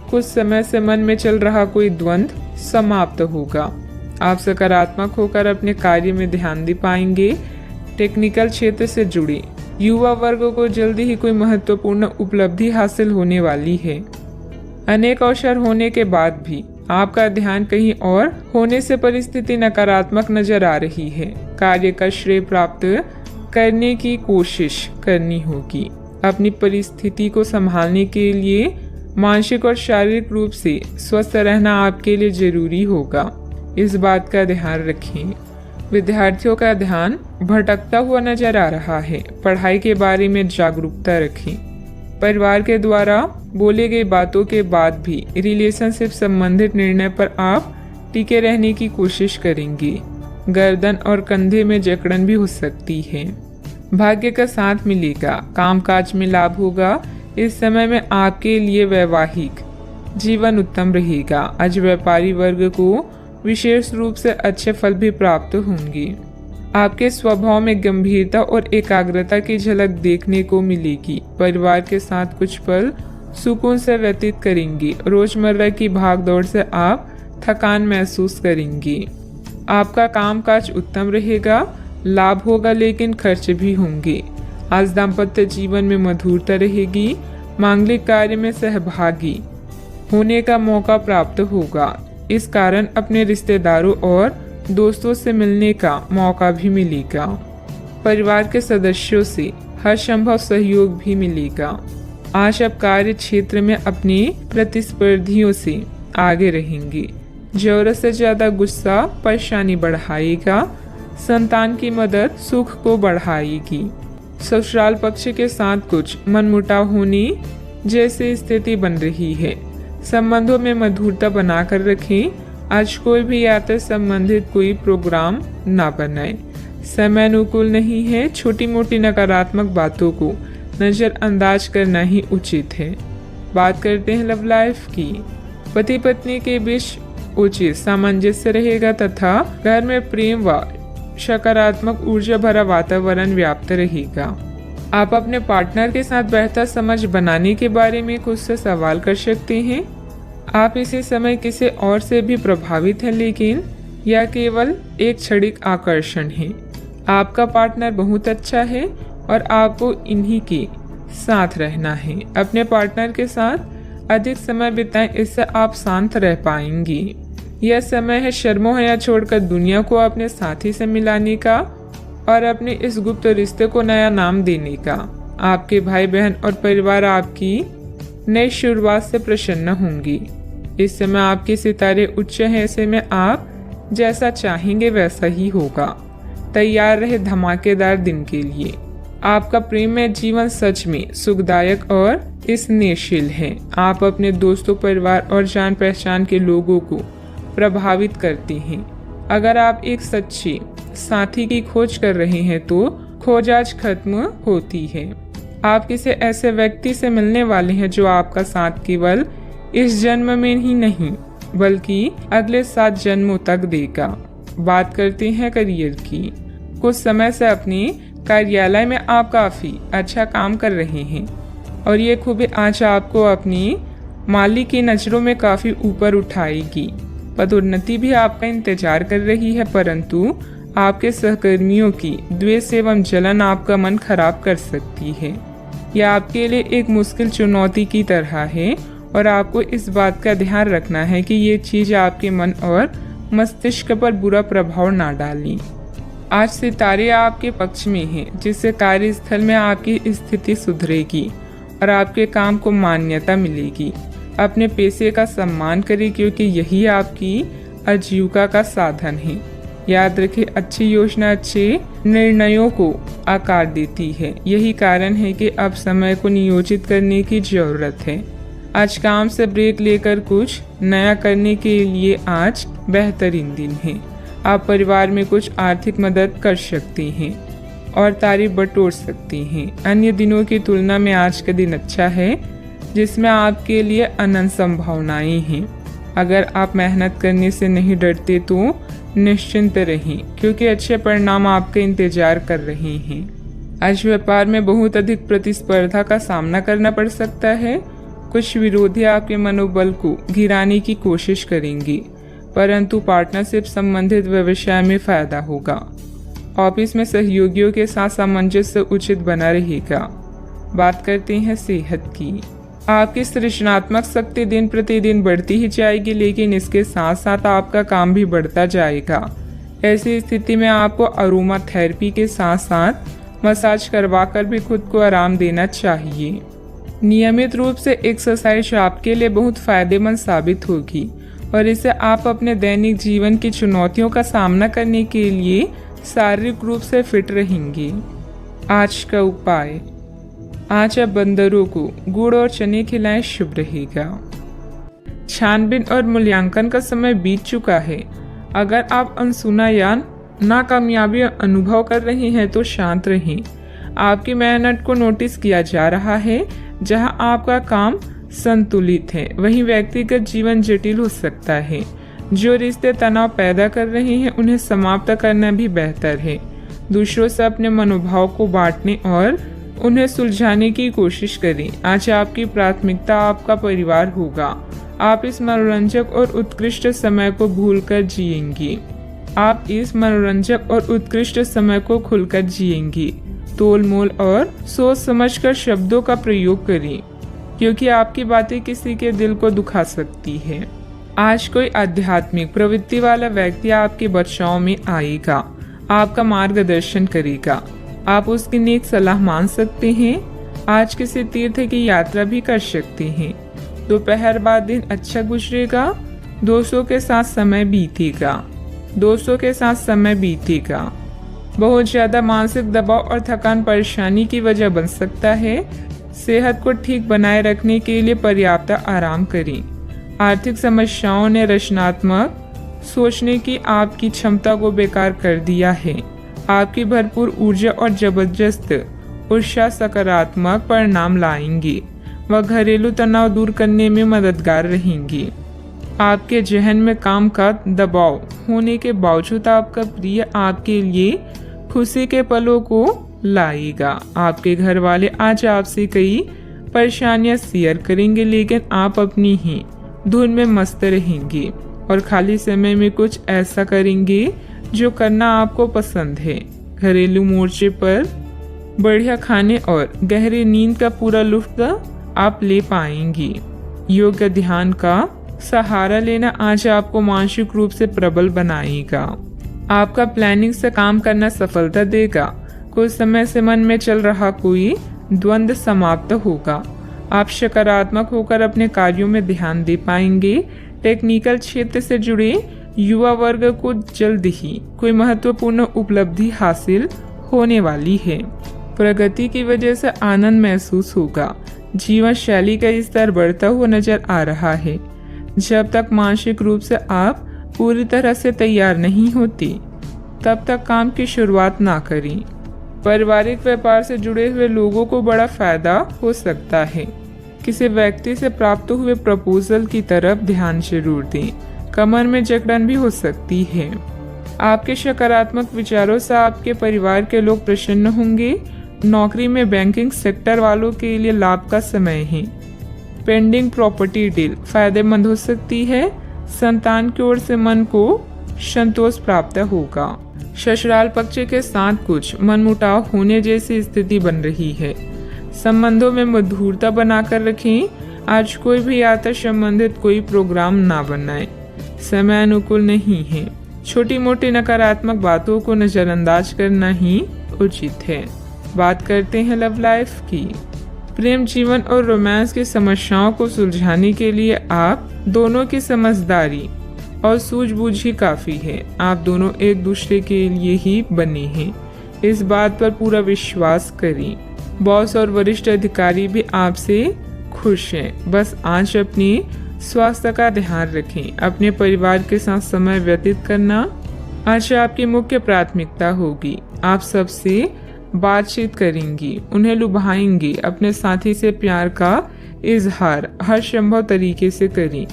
कुछ समय से मन में चल रहा कोई द्वंद्व समाप्त होगा। आप सकारात्मक होकर अपने कार्य में ध्यान दे पाएंगे। टेक्निकल क्षेत्र से जुड़े युवा वर्ग को जल्दी ही कोई महत्वपूर्ण उपलब्धि हासिल होने वाली है। अनेक अवसर होने के बाद भी आपका ध्यान कहीं और होने से परिस्थिति नकारात्मक नजर आ रही है। कार्य का श्रेय प्राप्त करने की कोशिश करनी होगी। अपनी परिस्थिति को संभालने के लिए मानसिक और शारीरिक रूप से स्वस्थ रहना आपके लिए जरूरी होगा। इस बात का ध्यान रखें। विद्यार्थियों का ध्यान भटकता हुआ नजर आ रहा है। पढ़ाई के बारे में जागरूकता रखें। परिवार के द्वारा बोले गई बातों के बाद भी रिलेशनशिप संबंधित निर्णय पर आप टिके रहने की कोशिश करेंगे। गर्दन और कंधे में जकड़न भी हो सकती है। भाग्य का साथ मिलेगा, कामकाज में लाभ होगा। इस समय में आपके लिए वैवाहिक जीवन उत्तम रहेगा। आज व्यापारी वर्ग को विशेष रूप से अच्छे फल भी प्राप्त होंगे। आपके स्वभाव में गंभीरता और एकाग्रता की झलक देखने को मिलेगी। परिवार के साथ कुछ पल सुकून से व्यतीत करेंगे। रोजमर्रा की भागदौड़ से आप थकान महसूस करेंगे। आपका कामकाज उत्तम रहेगा, लाभ होगा लेकिन खर्च भी होंगे। आज दाम्पत्य जीवन में मधुरता रहेगी। मांगलिक कार्य में सहभागी होने का मौका प्राप्त होगा। इस कारण अपने रिश्तेदारों और दोस्तों से मिलने का मौका भी मिलेगा। परिवार के सदस्यों से हर संभव सहयोग भी मिलेगा। आज आप कार्य क्षेत्र में अपने प्रतिस्पर्धियों से आगे रहेंगे। जरूरत से ज्यादा गुस्सा परेशानी बढ़ाएगा। संतान की मदद सुख को बढ़ाएगी। ससुराल पक्ष के साथ कुछ मनमुटाव होने जैसी स्थिति बन रही है। संबंधों में मधुरता बनाकर रखें। आज कोई भी यात्रा संबंधित कोई प्रोग्राम ना बनाए। समय अनुकूल नहीं है। छोटी मोटी नकारात्मक बातों को नजरअंदाज करना ही उचित है। बात करते हैं लव लाइफ की। पति पत्नी के बीच उचित सामंजस्य रहेगा तथा घर में प्रेम व सकारात्मक ऊर्जा भरा वातावरण व्याप्त रहेगा। आप अपने पार्टनर के साथ बेहतर समझ बनाने के बारे में खुद से सवाल कर सकते हैं। आप इसी समय किसी और से भी प्रभावित हैं, लेकिन यह केवल एक क्षणिक आकर्षण है। आपका पार्टनर बहुत अच्छा है और आपको इन्हीं के साथ रहना है। अपने पार्टनर के साथ अधिक समय बिताएं, इससे आप शांत रह पाएंगे। यह समय है शर्मो हया छोड़कर दुनिया को अपने साथी से मिलाने का और अपने इस गुप्त रिश्ते को नया नाम देने का। आपके भाई बहन और परिवार आपकी नई शुरुआत से प्रसन्न होंगी। इस समय आपके सितारे उच्च हैं, ऐसे में आप जैसा चाहेंगे वैसा ही होगा। तैयार रहे धमाकेदार दिन के लिए। आपका प्रेम में जीवन सच में सुखदायक और स्नेहशील है। आप अपने दोस्तों, परिवार और जान पहचान के लोगों को प्रभावित करते हैं। अगर आप एक सच्चे साथी की खोज कर रहे हैं तो खोज आज खत्म होती है। आप किसी ऐसे व्यक्ति से मिलने वाले हैं जो आपका साथ केवल इस जन्म में ही नहीं बल्कि अगले 7 जन्मों तक देगा। बात करते हैं करियर की। कुछ समय से अपने कार्यालय में आप काफी अच्छा काम कर रहे हैं और ये खूबी आज आपको अपनी मालिक की नजरों में काफी ऊपर उठाएगी। पदोन्नति भी आपका इंतजार कर रही है, परंतु आपके सहकर्मियों की द्वेष एवं जलन आपका मन खराब कर सकती है। यह आपके लिए एक मुश्किल चुनौती की तरह है और आपको इस बात का ध्यान रखना है कि ये चीज आपके मन और मस्तिष्क पर बुरा प्रभाव ना डालें। आज सितारे आपके पक्ष में हैं, जिससे कार्यस्थल में आपकी स्थिति सुधरेगी और आपके काम को मान्यता मिलेगी। अपने पैसे का सम्मान करें क्योंकि यही आपकी आजीविका का साधन है। याद रखें, अच्छी योजना अच्छे निर्णयों को आकार देती है। यही कारण है कि अब समय को नियोजित करने की जरूरत है। आज काम से ब्रेक लेकर कुछ नया करने के लिए आज बेहतरीन दिन है। आप परिवार में कुछ आर्थिक मदद कर सकते हैं और तारीफ बटोर सकते हैं। अन्य दिनों की तुलना में आज का दिन अच्छा है, जिसमें आपके लिए अनंत संभावनाएं हैं। अगर आप मेहनत करने से नहीं डरते तो निश्चिंत रहें, क्योंकि अच्छे परिणाम आपका इंतजार कर रहे हैं। आज व्यापार में बहुत अधिक प्रतिस्पर्धा का सामना करना पड़ सकता है। कुछ विरोधी आपके मनोबल को गिराने की कोशिश करेंगे, परंतु पार्टनरशिप संबंधित व्यवसाय में फायदा होगा। ऑफिस में सहयोगियों के साथ सामंजस्य उचित बना रहेगा। बात करते हैं सेहत की। आपकी सृजनात्मक शक्ति दिन प्रतिदिन बढ़ती ही जाएगी, लेकिन इसके साथ साथ आपका काम भी बढ़ता जाएगा। ऐसी स्थिति में आपको अरोमा थेरेपी के साथ साथ मसाज करवाकर भी खुद को आराम देना चाहिए। नियमित रूप से एक्सरसाइज आपके लिए बहुत फायदेमंद साबित होगी और इससे आप अपने दैनिक जीवन की चुनौतियों का सामना करने के लिए शारीरिक रूप से फिट रहेंगे। आज का उपाय, आज आप बंदरों को गुड़ और चने खिलाएं, शुभ रहेगा। छानबीन और मूल्यांकन का समय बीत चुका है। अगर आप अनसुना या नाकामयाबी अनुभव कर रहे हैं तो शांत रहें। आपकी मेहनत को नोटिस किया जा रहा है। जहां आपका काम संतुलित है वहीं व्यक्तिगत जीवन जटिल हो सकता है। जो रिश्ते तनाव पैदा कर रहे हैं उन्हें समाप्त करना भी बेहतर है। दूसरों से अपने मनोभाव को बांटने और उन्हें सुलझाने की कोशिश करें। आज आपकी प्राथमिकता आपका परिवार होगा। आप इस मनोरंजक और उत्कृष्ट समय को भूलकर जिएंगी। आप इस मनोरंजक और उत्कृष्ट समय को खुलकर जिएंगी। तोल मोल और सोच समझकर शब्दों का प्रयोग करें, क्योंकि आपकी बातें किसी के दिल को दुखा सकती है। आज कोई आध्यात्मिक प्रवृत्ति वाला व्यक्ति आपके बचाव में आएगा, आपका मार्गदर्शन करेगा। आप उसकी नेक सलाह मान सकते हैं। आज किसी तीर्थ की यात्रा भी कर सकते हैं। दोपहर बाद दिन अच्छा गुजरेगा। दोस्तों के साथ समय बीतेगा। बहुत ज्यादा मानसिक दबाव और थकान परेशानी की वजह बन सकता है। सेहत को ठीक बनाए रखने के लिए पर्याप्त आराम करें। आर्थिक समस्याओं ने रचनात्मक सोचने की आपकी क्षमता को बेकार कर दिया है। आपकी भरपूर ऊर्जा और जबरदस्त उत्साह सकारात्मक परिणाम लाएंगी। वह घरेलू तनाव दूर करने में मददगार रहेंगी। आपके जहन में काम का दबाव होने के बावजूद आपका प्रिय आपके लिए खुशी के पलों को लाएगा। आपके घर वाले आज आपसे कई परेशानियां शेयर करेंगे, लेकिन आप अपनी ही धुन में मस्त रहेंगे और खाली समय में कुछ ऐसा करेंगे जो करना आपको पसंद है। घरेलू मोर्चे पर बढ़िया खाने और गहरी नींद का पूरा लुत्फ आप ले पाएंगी। योग ध्यान का सहारा लेना आज आपको मानसिक रूप से प्रबल बनाएगा। आपका प्लानिंग से काम करना सफलता देगा। कुछ समय से मन में चल रहा कोई द्वंद्व समाप्त होगा। आप सकारात्मक होकर अपने कार्यों में ध्यान दे पाएंगे। टेक्निकल क्षेत्र से जुड़े युवा वर्ग को जल्द ही कोई महत्वपूर्ण उपलब्धि हासिल होने वाली है। प्रगति की वजह से आनंद महसूस होगा। जीवन शैली का स्तर बढ़ता हुआ नजर आ रहा है। जब तक मानसिक रूप से आप पूरी तरह से तैयार नहीं होती तब तक काम की शुरुआत ना करें। पारिवारिक व्यापार से जुड़े हुए लोगों को बड़ा फायदा हो सकता है। किसी व्यक्ति से प्राप्त हुए प्रपोजल की तरफ ध्यान जरूर दें। कमर में जकड़न भी हो सकती है। आपके सकारात्मक विचारों से आपके परिवार के लोग प्रसन्न होंगे। नौकरी में बैंकिंग सेक्टर वालों के लिए लाभ का समय है। पेंडिंग प्रॉपर्टी डील फायदेमंद हो सकती है। संतान की ओर से मन को संतोष प्राप्त होगा। ससुराल पक्ष के साथ कुछ मनमुटाव होने जैसी स्थिति बन रही है। संबंधों में मधुरता बनाकर रखें। आज कोई भी यात्रा संबंधित कोई प्रोग्राम ना बनाए। समय अनुकूल नहीं है। छोटी मोटी नकारात्मक बातों को नजरअंदाज करना ही उचित है। बात करते हैं लव लाइफ की। प्रेम जीवन और रोमांस की समस्याओं को सुलझाने के लिए आप दोनों की समझदारी और सूझबूझ ही काफी है। आप दोनों एक दूसरे के लिए ही बने हैं। इस बात पर पूरा विश्वास करें। बॉस और वरिष्ठ अधिकारी भी आपसे खुश हैं। बस आज अपने स्वास्थ्य का ध्यान रखें। अपने परिवार के साथ समय व्यतीत करना आज आपकी मुख्य प्राथमिकता होगी। आप सबसे बातचीत करेंगी, उन्हें लुभाएंगी। अपने साथी से प्यार का इजहार हर संभव तरीके से करें।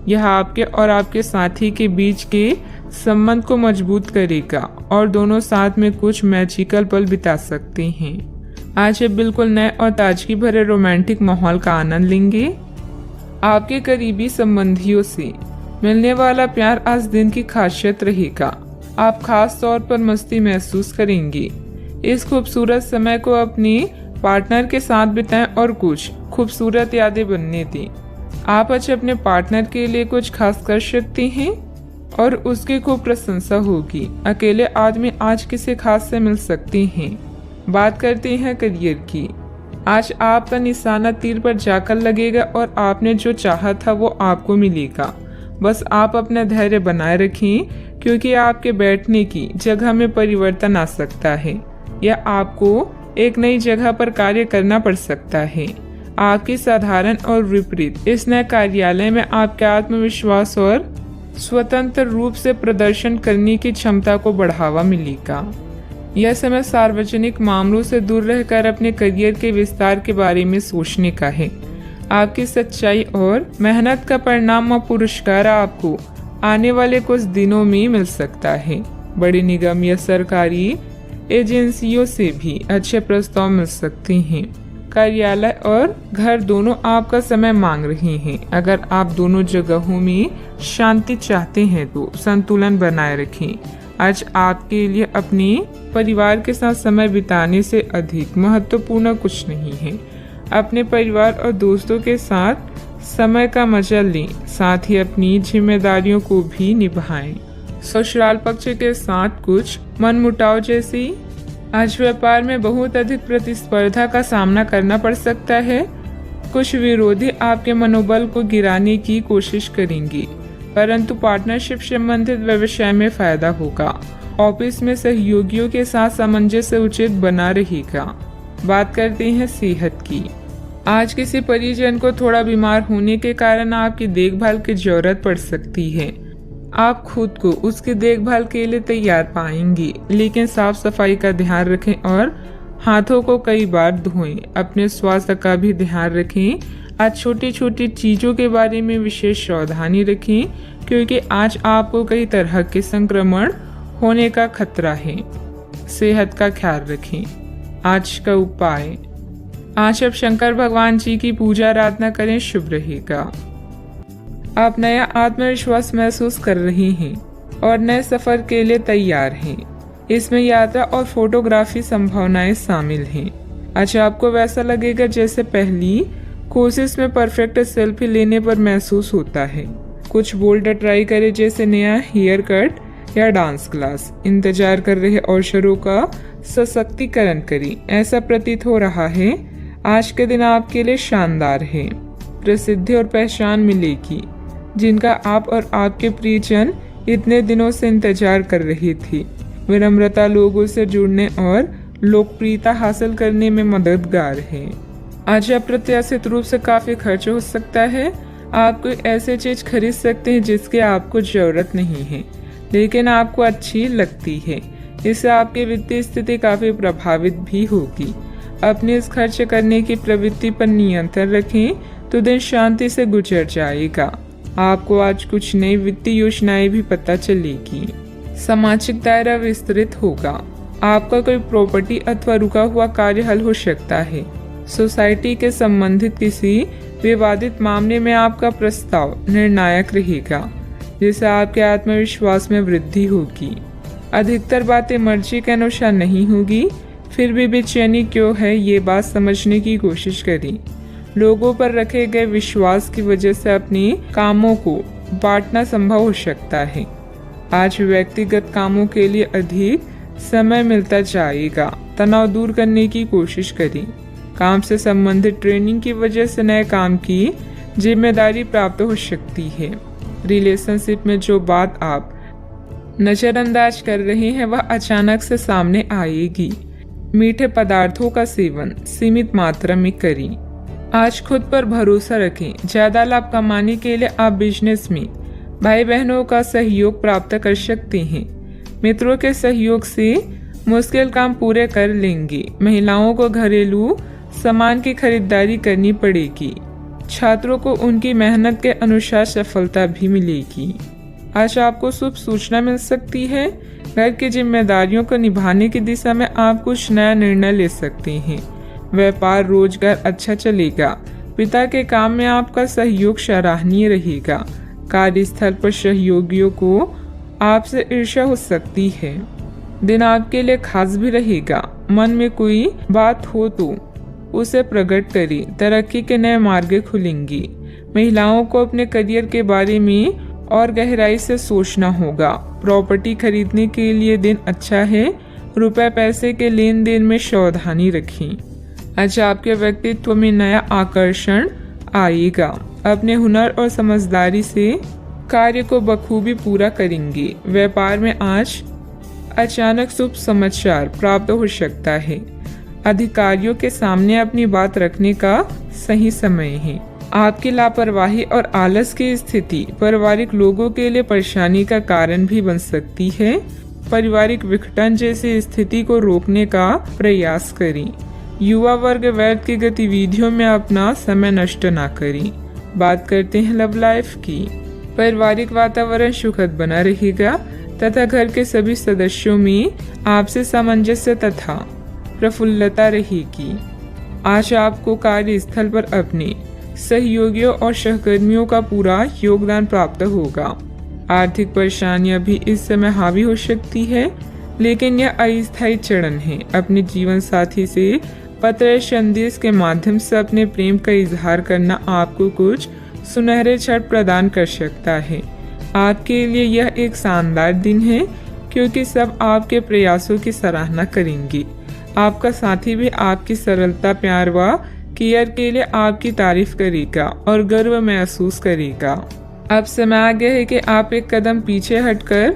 यह आपके और आपके साथी के बीच के संबंध को मजबूत करेगा और दोनों साथ में कुछ मैजिकल पल बिता सकते हैं। आज आप बिल्कुल नए और ताजगी भरे रोमांटिक माहौल का आनंद लेंगे। आपके करीबी संबंधियों से मिलने वाला प्यार आज दिन की खासियत रहेगा। आप खास तौर पर मस्ती महसूस करेंगे। इस खूबसूरत समय को अपने पार्टनर के साथ बिताएं और कुछ खूबसूरत यादें बनने दें। आप आज अपने पार्टनर के लिए कुछ खास कर सकते हैं और उसकी खूब प्रशंसा होगी। अकेले आदमी आज किसी खास से मिल सकते हैं। बात करते हैं करियर की। आज आपका निशाना तीर पर जाकर लगेगा और आपने जो चाहा था वो आपको मिलेगा। बस आप अपना धैर्य बनाए रखें, क्योंकि आपके बैठने की जगह में परिवर्तन आ सकता है। यह आपको एक नई जगह पर कार्य करना पड़ सकता है। आपकी साधारण और विपरीत इस नए कार्यालय में आपके आत्मविश्वास और स्वतंत्र रूप से प्रदर्शन करने की क्षमता को बढ़ावा मिलेगा। यह समय सार्वजनिक मामलों से दूर रहकर अपने करियर के विस्तार के बारे में सोचने का है। आपकी सच्चाई और मेहनत का परिणाम व पुरस्कार आपको आने वाले कुछ दिनों में मिल सकता है। बड़ी निगम या सरकारी एजेंसियों से भी अच्छे प्रस्ताव मिल सकते हैं। कार्यालय और घर दोनों आपका समय मांग रहे हैं। अगर आप दोनों जगहों में शांति चाहते हैं तो संतुलन बनाए रखें। आज आपके लिए अपने परिवार के साथ समय बिताने से अधिक महत्वपूर्ण कुछ नहीं है। अपने परिवार और दोस्तों के साथ समय का मजा लें, साथ ही अपनी जिम्मेदारियों को भी निभाएं। ससुराल पक्ष के साथ कुछ मनमुटाव जैसी आज व्यापार में बहुत अधिक प्रतिस्पर्धा का सामना करना पड़ सकता है। कुछ विरोधी आपके मनोबल को गिराने की कोशिश करेंगे, परंतु पार्टनरशिप संबंधित व्यवसाय में फायदा होगा। ऑफिस में सहयोगियों के साथ सामंजस्य उचित बना रहेगा। बात करते हैं सेहत की। आज किसी परिजन को थोड़ा बीमार होने के कारण आपकी देखभाल की जरूरत पड़ सकती है। आप खुद को उसकी देखभाल के लिए तैयार पाएंगे, लेकिन साफ सफाई का ध्यान रखें और हाथों को कई बार धोएं। अपने स्वास्थ्य का भी ध्यान रखें। आज छोटी छोटी चीजों के बारे में विशेष सावधानी रखें, क्योंकि आज आपको कई तरह के संक्रमण होने का खतरा है। सेहत का ख्याल रखें। आज का उपाय, आज आप शंकर भगवान जी की पूजा आराधना करें, शुभ रहेगा। आप नया आत्मविश्वास महसूस कर रहे हैं और नए सफर के लिए तैयार हैं। इसमें यात्रा और फोटोग्राफी संभावनाएं शामिल हैं। आज आपको वैसा लगेगा जैसे पहली कोशिश में परफेक्ट सेल्फी लेने पर महसूस होता है। कुछ बोल्ड ट्राई करें, जैसे नया हेयर कट या डांस क्लास। इंतजार कर रहे अवसरों का सशक्तिकरण करें। ऐसा प्रतीत हो रहा है आज के दिन आपके लिए शानदार है। प्रसिद्धि और पहचान मिलेगी जिनका आप और आपके प्रियजन इतने दिनों से इंतजार कर रहे थे। विनम्रता लोगों से जुड़ने और लोकप्रियता हासिल करने में मददगार है। आज अप्रत्याशित रूप से काफी खर्च हो सकता है। आप कोई ऐसी चीज खरीद सकते हैं जिसकी आपको जरूरत नहीं है, लेकिन आपको अच्छी लगती है। इससे आपकी वित्तीय स्थिति काफी प्रभावित भी होगी। अपने इस खर्च करने की प्रवृत्ति पर नियंत्रण रखें तो दिन शांति से गुजर जाएगा। आपको आज कुछ नई वित्तीय योजनाएं भी पता चलेगी। सामाजिक दायरा विस्तृत होगा। आपका कोई प्रॉपर्टी अथवा रुका हुआ कार्य हल हो सकता है। सोसाइटी के संबंधित किसी विवादित मामले में आपका प्रस्ताव निर्णायक रहेगा, जिससे आपके आत्मविश्वास में वृद्धि होगी। अधिकतर बातें मर्जी के अनुसार नहीं होगी, फिर भी बेचैनी क्यों है ये बात समझने की कोशिश करें। लोगों पर रखे गए विश्वास की वजह से अपने कामों को बांटना संभव हो सकता है। आज व्यक्तिगत कामों के लिए अधिक समय मिलता जाएगा। तनाव दूर करने की कोशिश करें। काम से संबंधित ट्रेनिंग की वजह से नए काम की जिम्मेदारी प्राप्त हो सकती है। रिलेशनशिप में जो बात आप नजरअंदाज कर रहे हैं वह अचानक से सामने आएगी। मीठे पदार्थों का सेवन सीमित मात्रा में करें। आज खुद पर भरोसा रखें। ज्यादा लाभ कमाने के लिए आप बिजनेस में भाई बहनों का सहयोग प्राप्त कर सकते हैं। मित्रों के सहयोग से मुश्किल काम पूरे कर लेंगे। महिलाओं को घरेलू सामान की खरीदारी करनी पड़ेगी। छात्रों को उनकी मेहनत के अनुसार सफलता भी मिलेगी। आज आपको शुभ सूचना मिल सकती है। घर की जिम्मेदारियों को निभाने की दिशा में आप कुछ नया निर्णय ले सकते हैं। व्यापार रोजगार अच्छा चलेगा। पिता के काम में आपका सहयोग सराहनीय रहेगा। कार्यस्थल पर सहयोगियों को आपसे ईर्ष्या हो सकती है। दिन आपके लिए खास भी रहेगा। मन में कोई बात हो तो उसे प्रकट करें। तरक्की के नए मार्ग खुलेंगे। महिलाओं को अपने करियर के बारे में और गहराई से सोचना होगा। प्रॉपर्टी खरीदने के लिए दिन अच्छा है। रुपए पैसे के लेन देन में सावधानी रखें। आज आपके व्यक्तित्व में नया आकर्षण आएगा। अपने हुनर और समझदारी से कार्य को बखूबी पूरा करेंगे। व्यापार में आज अचानक शुभ समाचार प्राप्त हो सकता है। अधिकारियों के सामने अपनी बात रखने का सही समय है। आपकी लापरवाही और आलस की स्थिति पारिवारिक लोगों के लिए परेशानी का कारण भी बन सकती है। पारिवारिक विघटन जैसी स्थिति को रोकने का प्रयास करें। युवा वर्ग व्यर्थ की गतिविधियों में अपना समय नष्ट ना करें। बात करते हैं लव लाइफ की। पारिवारिक वातावरण सुखद बना रहेगा तथा घर के सभी सदस्यों में आपसी सामंजस्य तथा प्रफुल्लता रहेगी। आज आपको कार्यस्थल पर अपने सहयोगियों और सहकर्मियों का पूरा योगदान प्राप्त होगा। आर्थिक परेशानियां भी इस समय हावी हो सकती है, लेकिन यह अस्थायी चरण है। अपने जीवन साथी से पत्र संदेश के माध्यम से अपने प्रेम का इजहार करना आपको कुछ सुनहरे क्षण प्रदान कर सकता है। आपके लिए यह एक शानदार दिन है, क्योंकि सब आपके प्रयासों की सराहना करेंगे। आपका साथी भी आपकी सरलता, प्यार व केयर के लिए आपकी तारीफ करेगा और गर्व महसूस करेगा। अब समय आ गया है कि आप एक कदम पीछे हटकर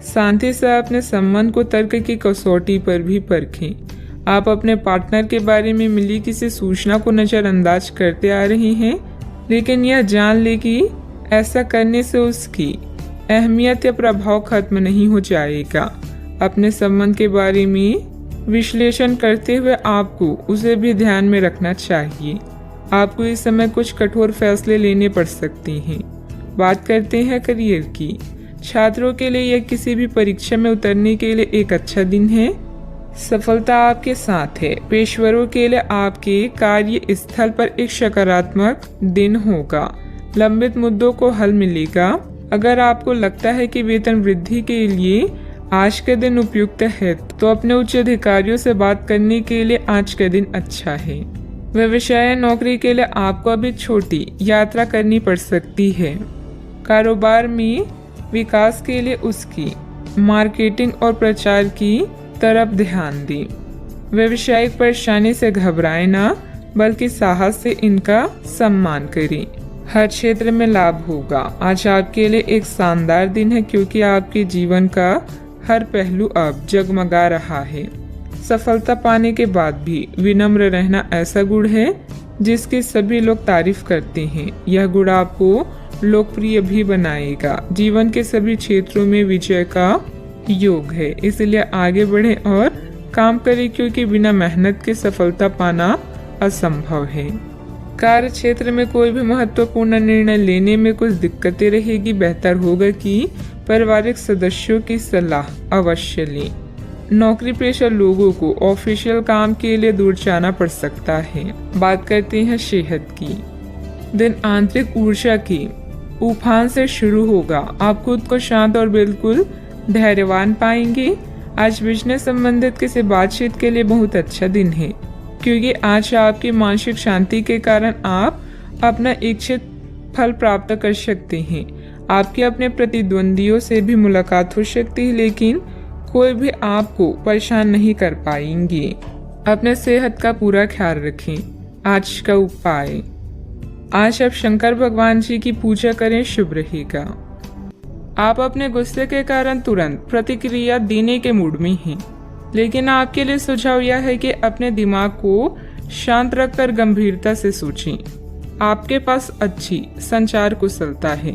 शांति से अपने संबंध को तर्क की कसौटी पर भी परखें। आप अपने पार्टनर के बारे में मिली किसी सूचना को नजरअंदाज करते आ रहे हैं, लेकिन यह जान ले कि ऐसा करने से उसकी अहमियत या प्रभाव खत्म नहीं हो जाएगा। अपने संबंध के बारे में विश्लेषण करते हुए आपको उसे भी ध्यान में रखना चाहिए। आपको इस समय कुछ कठोर फैसले लेने पड़ सकते हैं। बात करते हैं करियर की। छात्रों के लिए यह किसी भी परीक्षा में उतरने के लिए एक अच्छा दिन है। सफलता आपके साथ है। पेशेवरों के लिए आपके कार्य स्थल पर एक सकारात्मक दिन होगा। लंबित मुद्दों को हल मिलेगा। अगर आपको लगता है कि वेतन वृद्धि के लिए आज का दिन उपयुक्त है, तो अपने उच्च अधिकारियों से बात करने के लिए आज का दिन अच्छा है। व्यवसाय नौकरी के लिए आपको अभी छोटी यात्रा करनी पड़ सकती है। कारोबार में विकास के लिए उसकी मार्केटिंग और प्रचार की तरफ ध्यान दें। व्यवसायिक परेशानी से घबराएं ना, बल्कि साहस से इनका सम्मान करें। हर क्षेत्र में लाभ होगा। आज आपके लिए एक शानदार दिन है, क्योंकि आपके जीवन का हर पहलू अब जगमगा रहा है। सफलता पाने के बाद भी विनम्र रहना ऐसा गुण है जिसकी सभी लोग तारीफ करते हैं। यह गुण आपको लोकप्रिय भी बनाएगा। जीवन के सभी क्षेत्रों में विजय का योग है, इसलिए आगे बढ़ें और काम करें, क्योंकि बिना मेहनत के सफलता पाना असंभव है। कार्य क्षेत्र में कोई भी महत्वपूर्ण निर्णय लेने में कुछ दिक्कतें रहेगी। बेहतर होगा कि पारिवारिक सदस्यों की सलाह अवश्य लें। नौकरी पेशा लोगों को ऑफिशियल काम के लिए दूर जाना पड़ सकता है। बात करते हैं सेहत की। दिन आंतरिक ऊर्जा की उफान से शुरू होगा। आप खुद को शांत और बिल्कुल धैर्यवान पाएंगे। आज बिजनेस संबंधित किसी बातचीत के लिए बहुत अच्छा दिन है, क्योंकि आज आपकी मानसिक शांति के कारण आप अपना इच्छित फल प्राप्त कर सकते हैं। आपके अपने प्रतिद्वंदियों से भी मुलाकात हो सकती है, लेकिन कोई भी आपको परेशान नहीं कर पाएंगे। अपने सेहत का पूरा ख्याल रखें। आज का उपाय, आज आप शंकर भगवान जी की पूजा करें, शुभ रहेगा। आप अपने गुस्से के कारण तुरंत प्रतिक्रिया देने के मूड में हैं, लेकिन आपके लिए सुझाव यह है कि अपने दिमाग को शांत रखकर गंभीरता से सोचें। आपके पास अच्छी संचार कुशलता है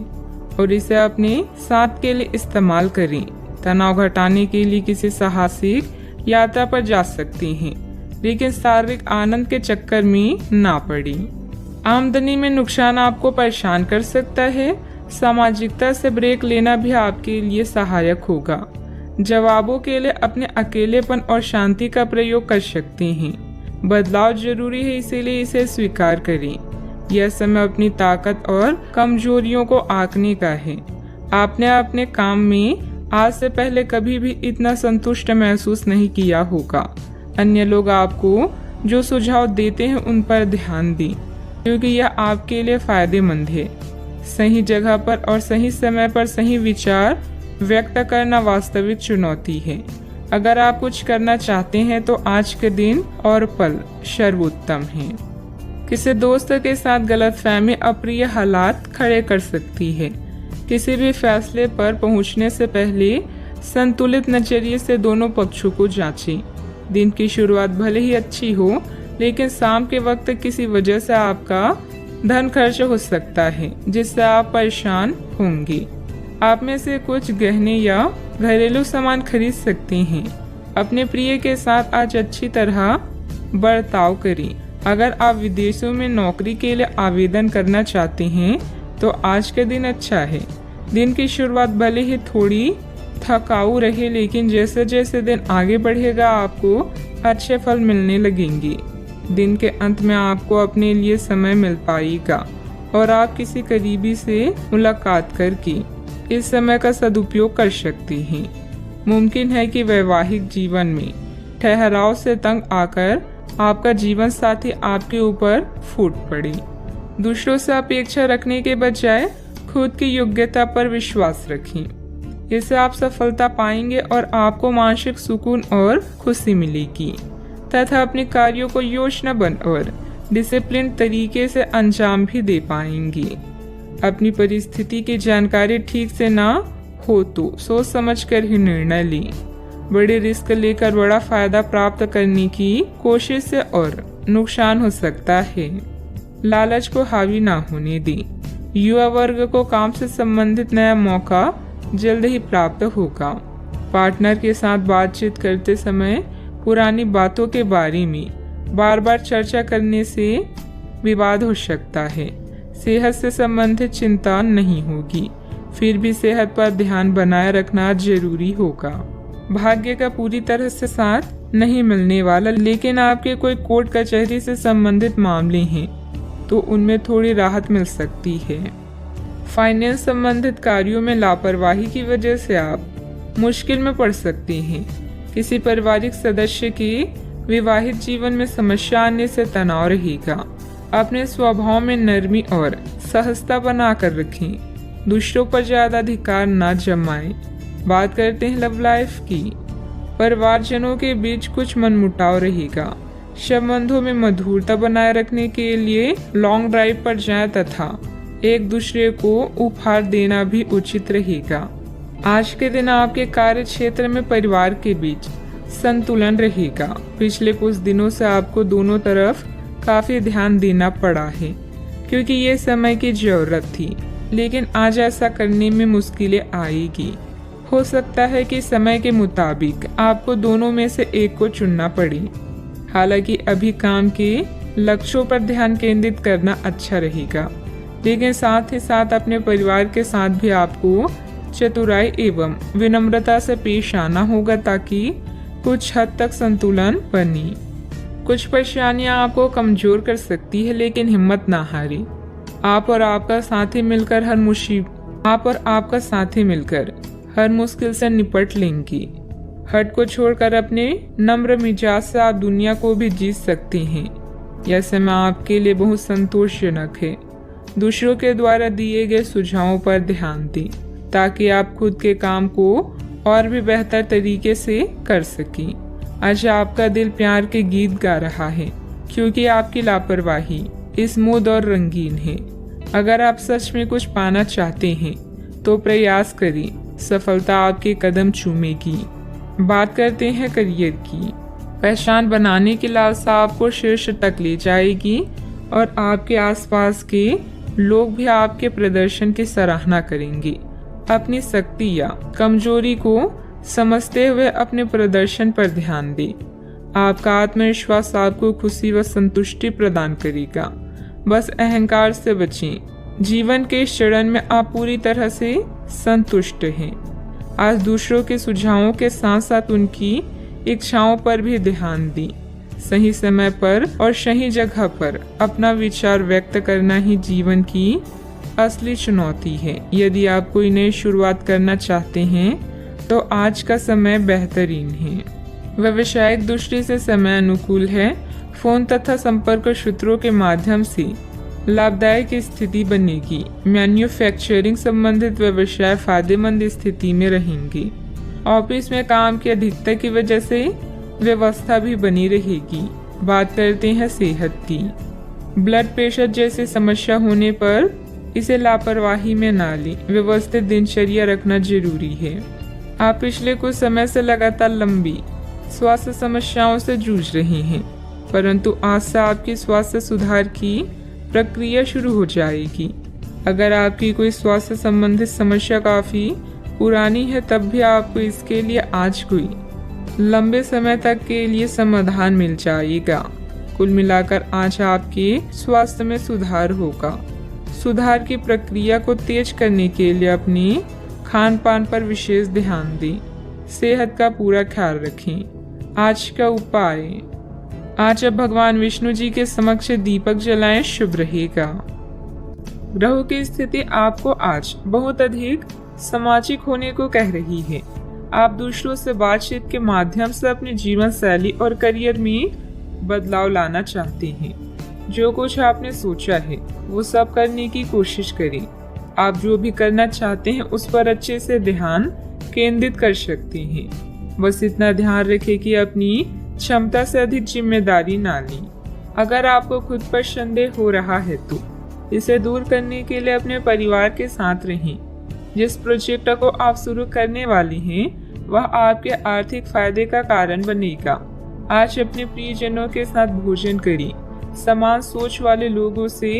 और इसे अपने साथ के लिए इस्तेमाल करें। तनाव घटाने के लिए किसी साहसिक यात्रा पर जा सकते हैं, लेकिन शारीरिक आनंद के चक्कर में ना पड़ें। आमदनी में नुकसान आपको परेशान कर सकता है। सामाजिकता से ब्रेक लेना भी आपके लिए सहायक होगा। जवाबों के लिए अपने अकेलेपन और शांति का प्रयोग कर सकते हैं। बदलाव जरूरी है, इसीलिए इसे स्वीकार करें। यह समय अपनी ताकत और कमजोरियों को आंकने का है। आपने अपने काम में आज से पहले कभी भी इतना संतुष्ट महसूस नहीं किया होगा। अन्य लोग आपको जो सुझाव देते हैं उन पर ध्यान दें, क्योंकि यह आपके लिए फायदेमंद है। सही जगह पर और सही समय पर सही विचार व्यक्त करना वास्तविक चुनौती है। अगर आप कुछ करना चाहते हैं तो आज के दिन और पल सर्वोत्तम है। किसी दोस्त के साथ गलतफहमी अप्रिय हालात खड़े कर सकती है। किसी भी फैसले पर पहुंचने से पहले संतुलित नजरिए से दोनों पक्षों को जांचें। दिन की शुरुआत भले ही अच्छी हो, लेकिन शाम के वक्त किसी वजह से आपका धन खर्च हो सकता है जिससे आप परेशान होंगे। आप में से कुछ गहने या घरेलू सामान खरीद सकते हैं। अपने प्रिय के साथ आज अच्छी तरह बर्ताव करें। अगर आप विदेशों में नौकरी के लिए आवेदन करना चाहते हैं तो आज का दिन अच्छा है। दिन की शुरुआत भले ही थोड़ी थकाऊ रहे, लेकिन जैसे जैसे दिन आगे बढ़ेगा आपको अच्छे फल मिलने लगेंगे। दिन के अंत में आपको अपने लिए समय मिल पाएगा और आप किसी करीबी से मुलाकात करके इस समय का सदुपयोग कर सकते हैं। मुमकिन है कि वैवाहिक जीवन में ठहराव से तंग आकर आपका जीवन साथी आपके ऊपर फूट पड़े। दूसरों से अपेक्षा रखने के बजाय खुद की योग्यता पर विश्वास रखें। इससे आप सफलता पाएंगे और आपको मानसिक सुकून और खुशी मिलेगी तथा अपने कार्यों को योजनाबद्ध और डिसिप्लिन तरीके से अंजाम भी दे पाएंगे। अपनी परिस्थिति की जानकारी ठीक से ना हो तो सोच समझकर ही निर्णय लें। बड़े रिस्क लेकर बड़ा फायदा प्राप्त करने की कोशिश से और नुकसान हो सकता है। लालच को हावी ना होने दें। युवा वर्ग को काम से संबंधित नया मौका जल्द ही प्राप्त होगा। पार्टनर के साथ बातचीत करते समय पुरानी बातों के बारे में बार बार चर्चा करने से विवाद हो सकता है। सेहत से संबंधित चिंता नहीं होगी, फिर भी सेहत पर ध्यान बनाए रखना जरूरी होगा। भाग्य का पूरी तरह से साथ नहीं मिलने वाला, लेकिन आपके कोई कोर्ट कचहरी से संबंधित मामले हैं तो उनमें थोड़ी राहत मिल सकती है। फाइनेंस संबंधित कार्यों में लापरवाही की वजह से आप मुश्किल में पड़ सकते हैं। किसी पारिवारिक सदस्य के विवाहित जीवन में समस्या आने से तनाव रहेगा। अपने स्वभाव में नरमी और सहजता बनाकर रखें। दूसरों पर ज्यादा अधिकार न जमाएं। बात करते हैं लव लाइफ की। परिवारजनों के बीच कुछ मनमुटाव रहेगा। संबंधों में मधुरता बनाए रखने के लिए लॉन्ग ड्राइव पर जाएं तथा एक दूसरे को उपहार देना भी उचित रहेगा। आज के दिन आपके कार्य क्षेत्र में परिवार के बीच संतुलन रहेगा। पिछले कुछ दिनों से आपको दोनों तरफ काफी ध्यान देना पड़ा है क्योंकि ये समय की जरूरत थी, लेकिन आज ऐसा करने में मुश्किलें आएगी। हो सकता है कि समय के मुताबिक आपको दोनों में से एक को चुनना पड़े। हालांकि अभी काम के लक्ष्यों पर ध्यान केंद्रित करना अच्छा रहेगा, लेकिन साथ ही साथ अपने परिवार के साथ भी आपको चतुराई एवं विनम्रता से पेश आना होगा ताकि कुछ हद तक संतुलन बने। कुछ परेशानियां आपको कमजोर कर सकती है, लेकिन हिम्मत ना हारे। आप और आपका साथी मिलकर हर मुश्किल से निपट लेंगे। हट को छोड़कर अपने नम्र मिजाज से आप दुनिया को भी जीत सकते हैं। यह समय आपके लिए बहुत संतोषजनक है। दूसरों के द्वारा दिए गए सुझावों पर ध्यान दें ताकि आप खुद के काम को और भी बेहतर तरीके से कर सकें। आज आपका दिल प्यार के गीत गा रहा है क्योंकि आपकी लापरवाही स्मूथ और रंगीन है। अगर आप सच में कुछ पाना चाहते हैं तो प्रयास करें, सफलता आपके कदम चूमेगी। बात करते हैं करियर की। पहचान बनाने की लालसा आपको शीर्ष तक ले जाएगी और आपके आसपास के लोग भी आपके प्रदर्शन की सराहना करेंगे। अपनी शक्ति या कमजोरी को समझते हुए अपने प्रदर्शन पर ध्यान दें। आपका आत्मविश्वास आपको खुशी व संतुष्टि प्रदान करेगा। बस अहंकार से बचें। जीवन के इस चरण में आप पूरी तरह से संतुष्ट हैं। आज दूसरों के सुझावों के साथ साथ उनकी इच्छाओं पर भी ध्यान दें। सही समय पर और सही जगह पर अपना विचार व्यक्त करना ही जीवन की असली चुनौती है। यदि आप कोई नई शुरुआत करना चाहते हैं तो आज का समय बेहतरीन है। व्यवसायिक दृष्टि से समय अनुकूल है। फोन तथा संपर्क सूत्रों के माध्यम से लाभदायक स्थिति बनेगी। मैन्युफैक्चरिंग संबंधित व्यवसाय फायदेमंद स्थिति में रहेंगे। ऑफिस में काम की अधिकता की वजह से व्यवस्था भी बनी रहेगी। बात करते हैं सेहत की। ब्लड प्रेशर जैसी समस्या होने पर इसे लापरवाही में ना लें। व्यवस्थित दिनचर्या रखना जरूरी है। आप पिछले कुछ समय से लगातार लंबी स्वास्थ्य समस्याओं से जूझ रहे हैं, परंतु आज से आपकी स्वास्थ्य सुधार की प्रक्रिया शुरू हो जाएगी। अगर आपकी कोई स्वास्थ्य संबंधित समस्या काफ़ी पुरानी है, तब भी आपको इसके लिए आज कोई लंबे समय तक के लिए समाधान मिल जाएगा। कुल मिलाकर आज आपके स्वास्थ्य में सुधार होगा। सुधार की प्रक्रिया को तेज करने के लिए अपने खान पान पर विशेष ध्यान दें। सेहत का पूरा ख्याल रखें। आज का उपाय, आज अब भगवान विष्णु जी के समक्ष दीपक जलाएं, शुभ रहेगा। ग्रहों की स्थिति आपको आज बहुत अधिक सामाजिक होने को कह रही है। आप दूसरों से बातचीत के माध्यम से अपनी जीवन शैली और करियर में बदलाव लाना चाहते हैं। जो कुछ आपने सोचा है वो सब करने की कोशिश करें। आप जो भी करना चाहते हैं उस पर अच्छे से ध्यान केंद्रित कर सकते हैं। बस इतना ध्यान रखें कि अपनी क्षमता से अधिक जिम्मेदारी ना लें। अगर आपको खुद पर संदेह हो रहा है तो इसे दूर करने के लिए अपने परिवार के साथ रहें। जिस प्रोजेक्ट को आप शुरू करने वाले हैं वह आपके आर्थिक फायदे का कारण बनेगा। आज अपने प्रियजनों के साथ भोजन करें। समान सोच वाले लोगों से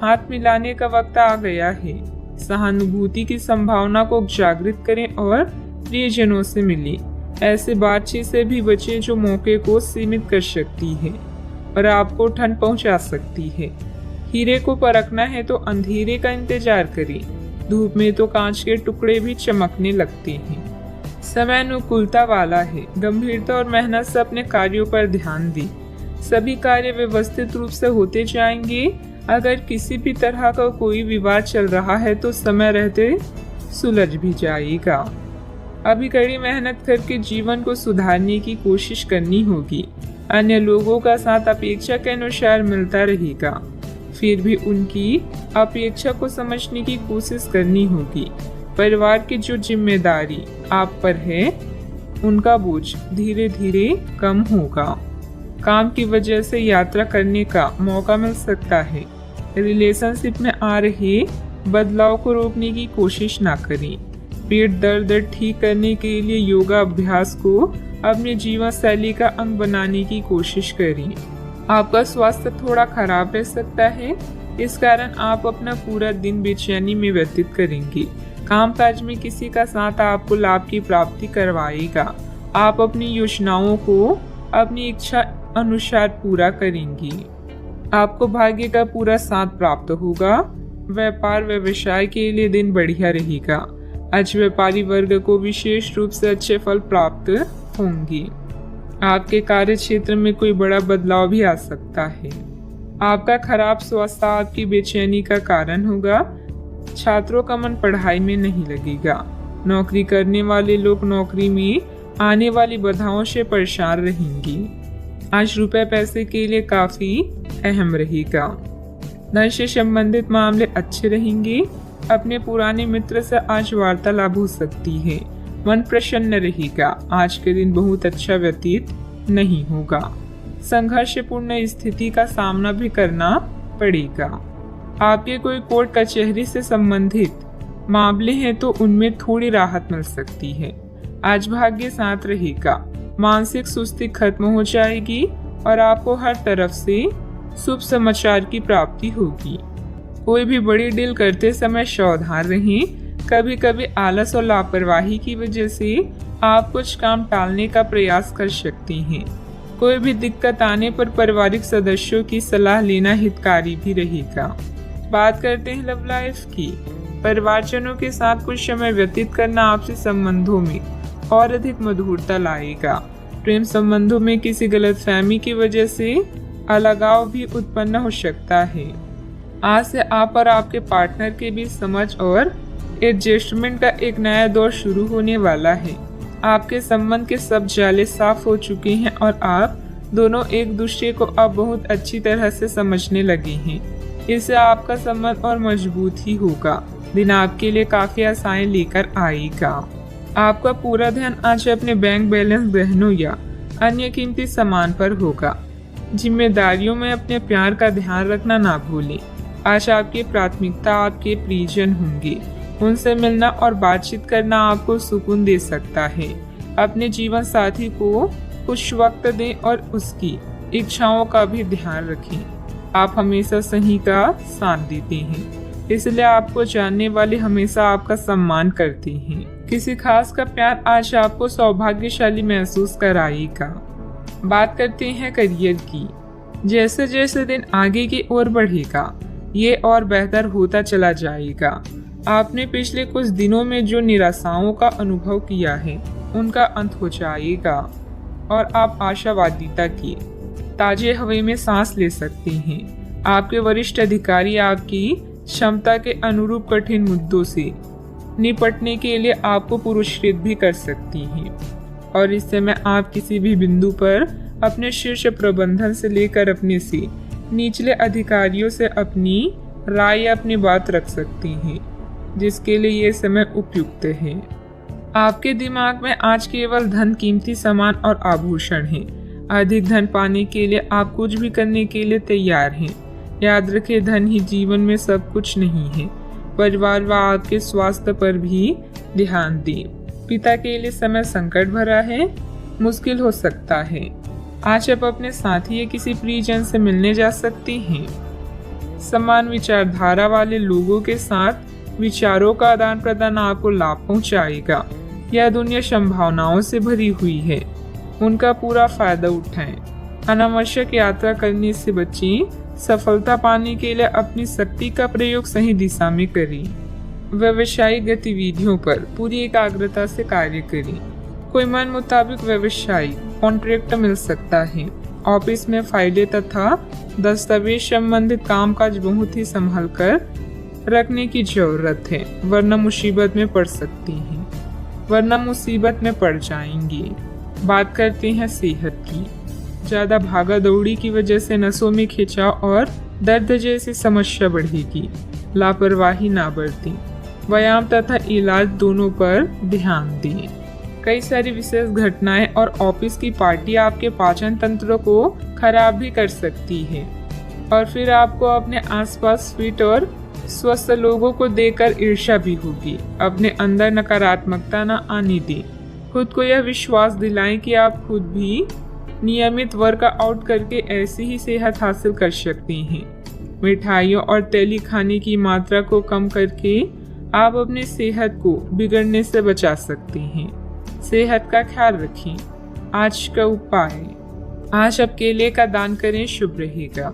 हाथ मिलाने का वक्त आ गया है। सहानुभूति की संभावना को जागृत करें और प्रियजनों से मिलें। ऐसे बातचीत से भी बचें जो मौके को सीमित कर सकती है और आपको ठंड पहुंचा सकती है। हीरे को परखना है तो अंधेरे का इंतजार करें। धूप में तो कांच के टुकड़े भी चमकने लगते हैं। समय अनुकूलता वाला है। गंभीरता और मेहनत से अपने कार्यों पर ध्यान दें। सभी कार्य व्यवस्थित रूप से होते जाएंगे। अगर किसी भी तरह का कोई विवाद चल रहा है तो समय रहते सुलझ भी जाएगा। अभी कड़ी मेहनत करके जीवन को सुधारने की कोशिश करनी होगी। अन्य लोगों का साथ अपेक्षा के अनुसार मिलता रहेगा, फिर भी उनकी अपेक्षा को समझने की कोशिश करनी होगी। परिवार की जो जिम्मेदारी आप पर है उनका बोझ धीरे धीरे कम होगा। काम की वजह से यात्रा करने का मौका मिल सकता है। रिलेशनशिप में आ रहे बदलाव को रोकने की कोशिश ना करें। पेट दर्द ठीक करने के लिए योगा अभ्यास को अपने जीवन शैली का अंग बनाने की कोशिश करें। आपका स्वास्थ्य थोड़ा खराब रह सकता है, इस कारण आप अपना पूरा दिन बेचैनी में व्यतीत करेंगे। कामकाज में किसी का साथ आपको लाभ की प्राप्ति करवाएगा। आप अपनी योजनाओं को अपनी इच्छा अनुसार पूरा करेंगी। आपको भाग्य का पूरा साथ प्राप्त होगा। व्यापार व्यवसाय के लिए दिन बढ़िया रहेगा। आज व्यापारी वर्ग को विशेष रूप से अच्छे फल प्राप्त होंगे। आपके कार्य क्षेत्र में कोई बड़ा बदलाव भी आ सकता है। आपका खराब स्वास्थ्य आपकी बेचैनी का कारण होगा। छात्रों का मन पढ़ाई में नहीं लगेगा। नौकरी करने वाले लोग नौकरी में आने वाली बाधाओं से परेशान रहेंगे। आज रुपए पैसे के लिए काफी अहम रहेगा। धन से संबंधित मामले अच्छे रहेंगे। अपने पुराने मित्र से आज वार्तालाप हो सकती है। मन प्रसन्न रहेगा। आज के दिन बहुत अच्छा व्यतीत नहीं होगा। संघर्षपूर्ण स्थिति का सामना भी करना पड़ेगा। आपके कोई कोर्ट कचहरी से संबंधित मामले हैं तो उनमें थोड़ी राहत मिल सकती है। आज भाग्य साथ रहेगा। मानसिक सुस्ती खत्म हो जाएगी और आपको हर तरफ से शुभ समाचार की प्राप्ति होगी। कोई भी बड़ी डील करते समय सावधान रहें। कभी कभी आलस और लापरवाही की वजह से आप कुछ काम टालने का प्रयास कर सकते हैं। कोई भी दिक्कत आने पर पारिवारिक सदस्यों की सलाह लेना हितकारी भी रहेगा। बात करते हैं लव लाइफ की। परिवारजनों के साथ कुछ समय व्यतीत करना आपसी संबंधों में और अधिक मधुरता लाएगा। प्रेम संबंधों में किसी गलतफहमी की वजह से अलगाव भी उत्पन्न हो सकता है। आज से आप और आपके पार्टनर के बीच समझ और एडजस्टमेंट का एक नया दौर शुरू होने वाला है। आपके संबंध के सब जाले साफ हो चुके हैं और आप दोनों एक दूसरे को अब बहुत अच्छी तरह से समझने लगे हैं। इससे आपका संबंध और मजबूत ही होगा। दिन आपके लिए काफी आशाएं लेकर आएगा। आपका पूरा ध्यान आज अपने बैंक बैलेंस, गहनों या अन्य कीमती सामान पर होगा। जिम्मेदारियों में अपने प्यार का ध्यान रखना ना भूलें। आज आपकी प्राथमिकता आपके प्रियजन होंगे। उनसे मिलना और बातचीत करना आपको सुकून दे सकता है। अपने जीवन साथी को कुछ वक्त दें और उसकी इच्छाओं का भी ध्यान रखें। आप हमेशा सही का साथ देते हैं, इसलिए आपको जानने वाले हमेशा आपका सम्मान करते हैं। किसी खास का प्यार आज आपको सौभाग्यशाली महसूस कराएगा। बात करते हैं करियर की। जैसे जैसे दिन आगे की ओर बढ़ेगा, ये और बेहतर होता चला जाएगा। आपने पिछले कुछ दिनों में जो निराशाओं का अनुभव किया है, उनका अंत हो जाएगा और आप आशावादिता की ताजे हवा में सांस ले सकते हैं। आपके वरिष्ठ अधिकारी आपकी क्षमता के अनुरूप कठिन मुद्दों से निपटने के लिए आपको पुरस्कृत भी कर सकती हैं और इस समय आप किसी भी बिंदु पर अपने शीर्ष प्रबंधन से लेकर अपने से निचले अधिकारियों से अपनी राय या अपनी बात रख सकती हैं, जिसके लिए ये समय उपयुक्त है। आपके दिमाग में आज केवल धन, कीमती सामान और आभूषण हैं। अधिक धन पाने के लिए आप कुछ भी करने के लिए तैयार हैं। याद रखें, धन ही जीवन में सब कुछ नहीं है। परिवार व आपके स्वास्थ्य पर भी ध्यान दें। पिता के लिए समय संकट भरा है, मुश्किल हो सकता है। आज आप अपने साथी या किसी प्रियजन से मिलने जा सकते हैं। समान विचारधारा वाले लोगों के साथ विचारों का आदान प्रदान आपको लाभ पहुंचाएगा। यह दुनिया संभावनाओं से भरी हुई है, उनका पूरा फायदा उठाएं। अनावश्यक यात्रा करने से बचें। सफलता पाने के लिए अपनी शक्ति का प्रयोग सही दिशा में करें। व्यवसायिक गतिविधियों पर पूरी एकाग्रता से कार्य करें। कोई मन मुताबिक व्यवसायिक कॉन्ट्रैक्ट मिल सकता है। ऑफिस में फाइलें तथा दस्तावेज संबंधित कामकाज बहुत ही संभल कर रखने की जरूरत है, वरना मुसीबत में पड़ जाएंगे। बात करते हैं सेहत की। ज्यादा भागा दौड़ी की वजह से नसों में खिंचाव और दर्द जैसी समस्या बढ़ेगी। लापरवाही ना बरतें। व्यायाम तथा इलाज दोनों पर ध्यान दें। कई सारी विशेष घटनाएं और ऑफिस की पार्टी आपके पाचन तंत्र को खराब भी कर सकती है और फिर आपको अपने आसपास फिट और स्वस्थ लोगों को देखकर ईर्ष्या भी होगी। अपने अंदर नकारात्मकता न आने दें। खुद को यह विश्वास दिलाएं कि आप खुद भी नियमित वर्कआउट करके ऐसी ही सेहत हासिल कर सकते हैं। मिठाइयों और तेली खाने की मात्रा को कम करके आप अपनी सेहत को बिगड़ने से बचा सकते हैं। सेहत का ख्याल रखें। आज का उपाय, आज आप केले का दान करें, शुभ रहेगा।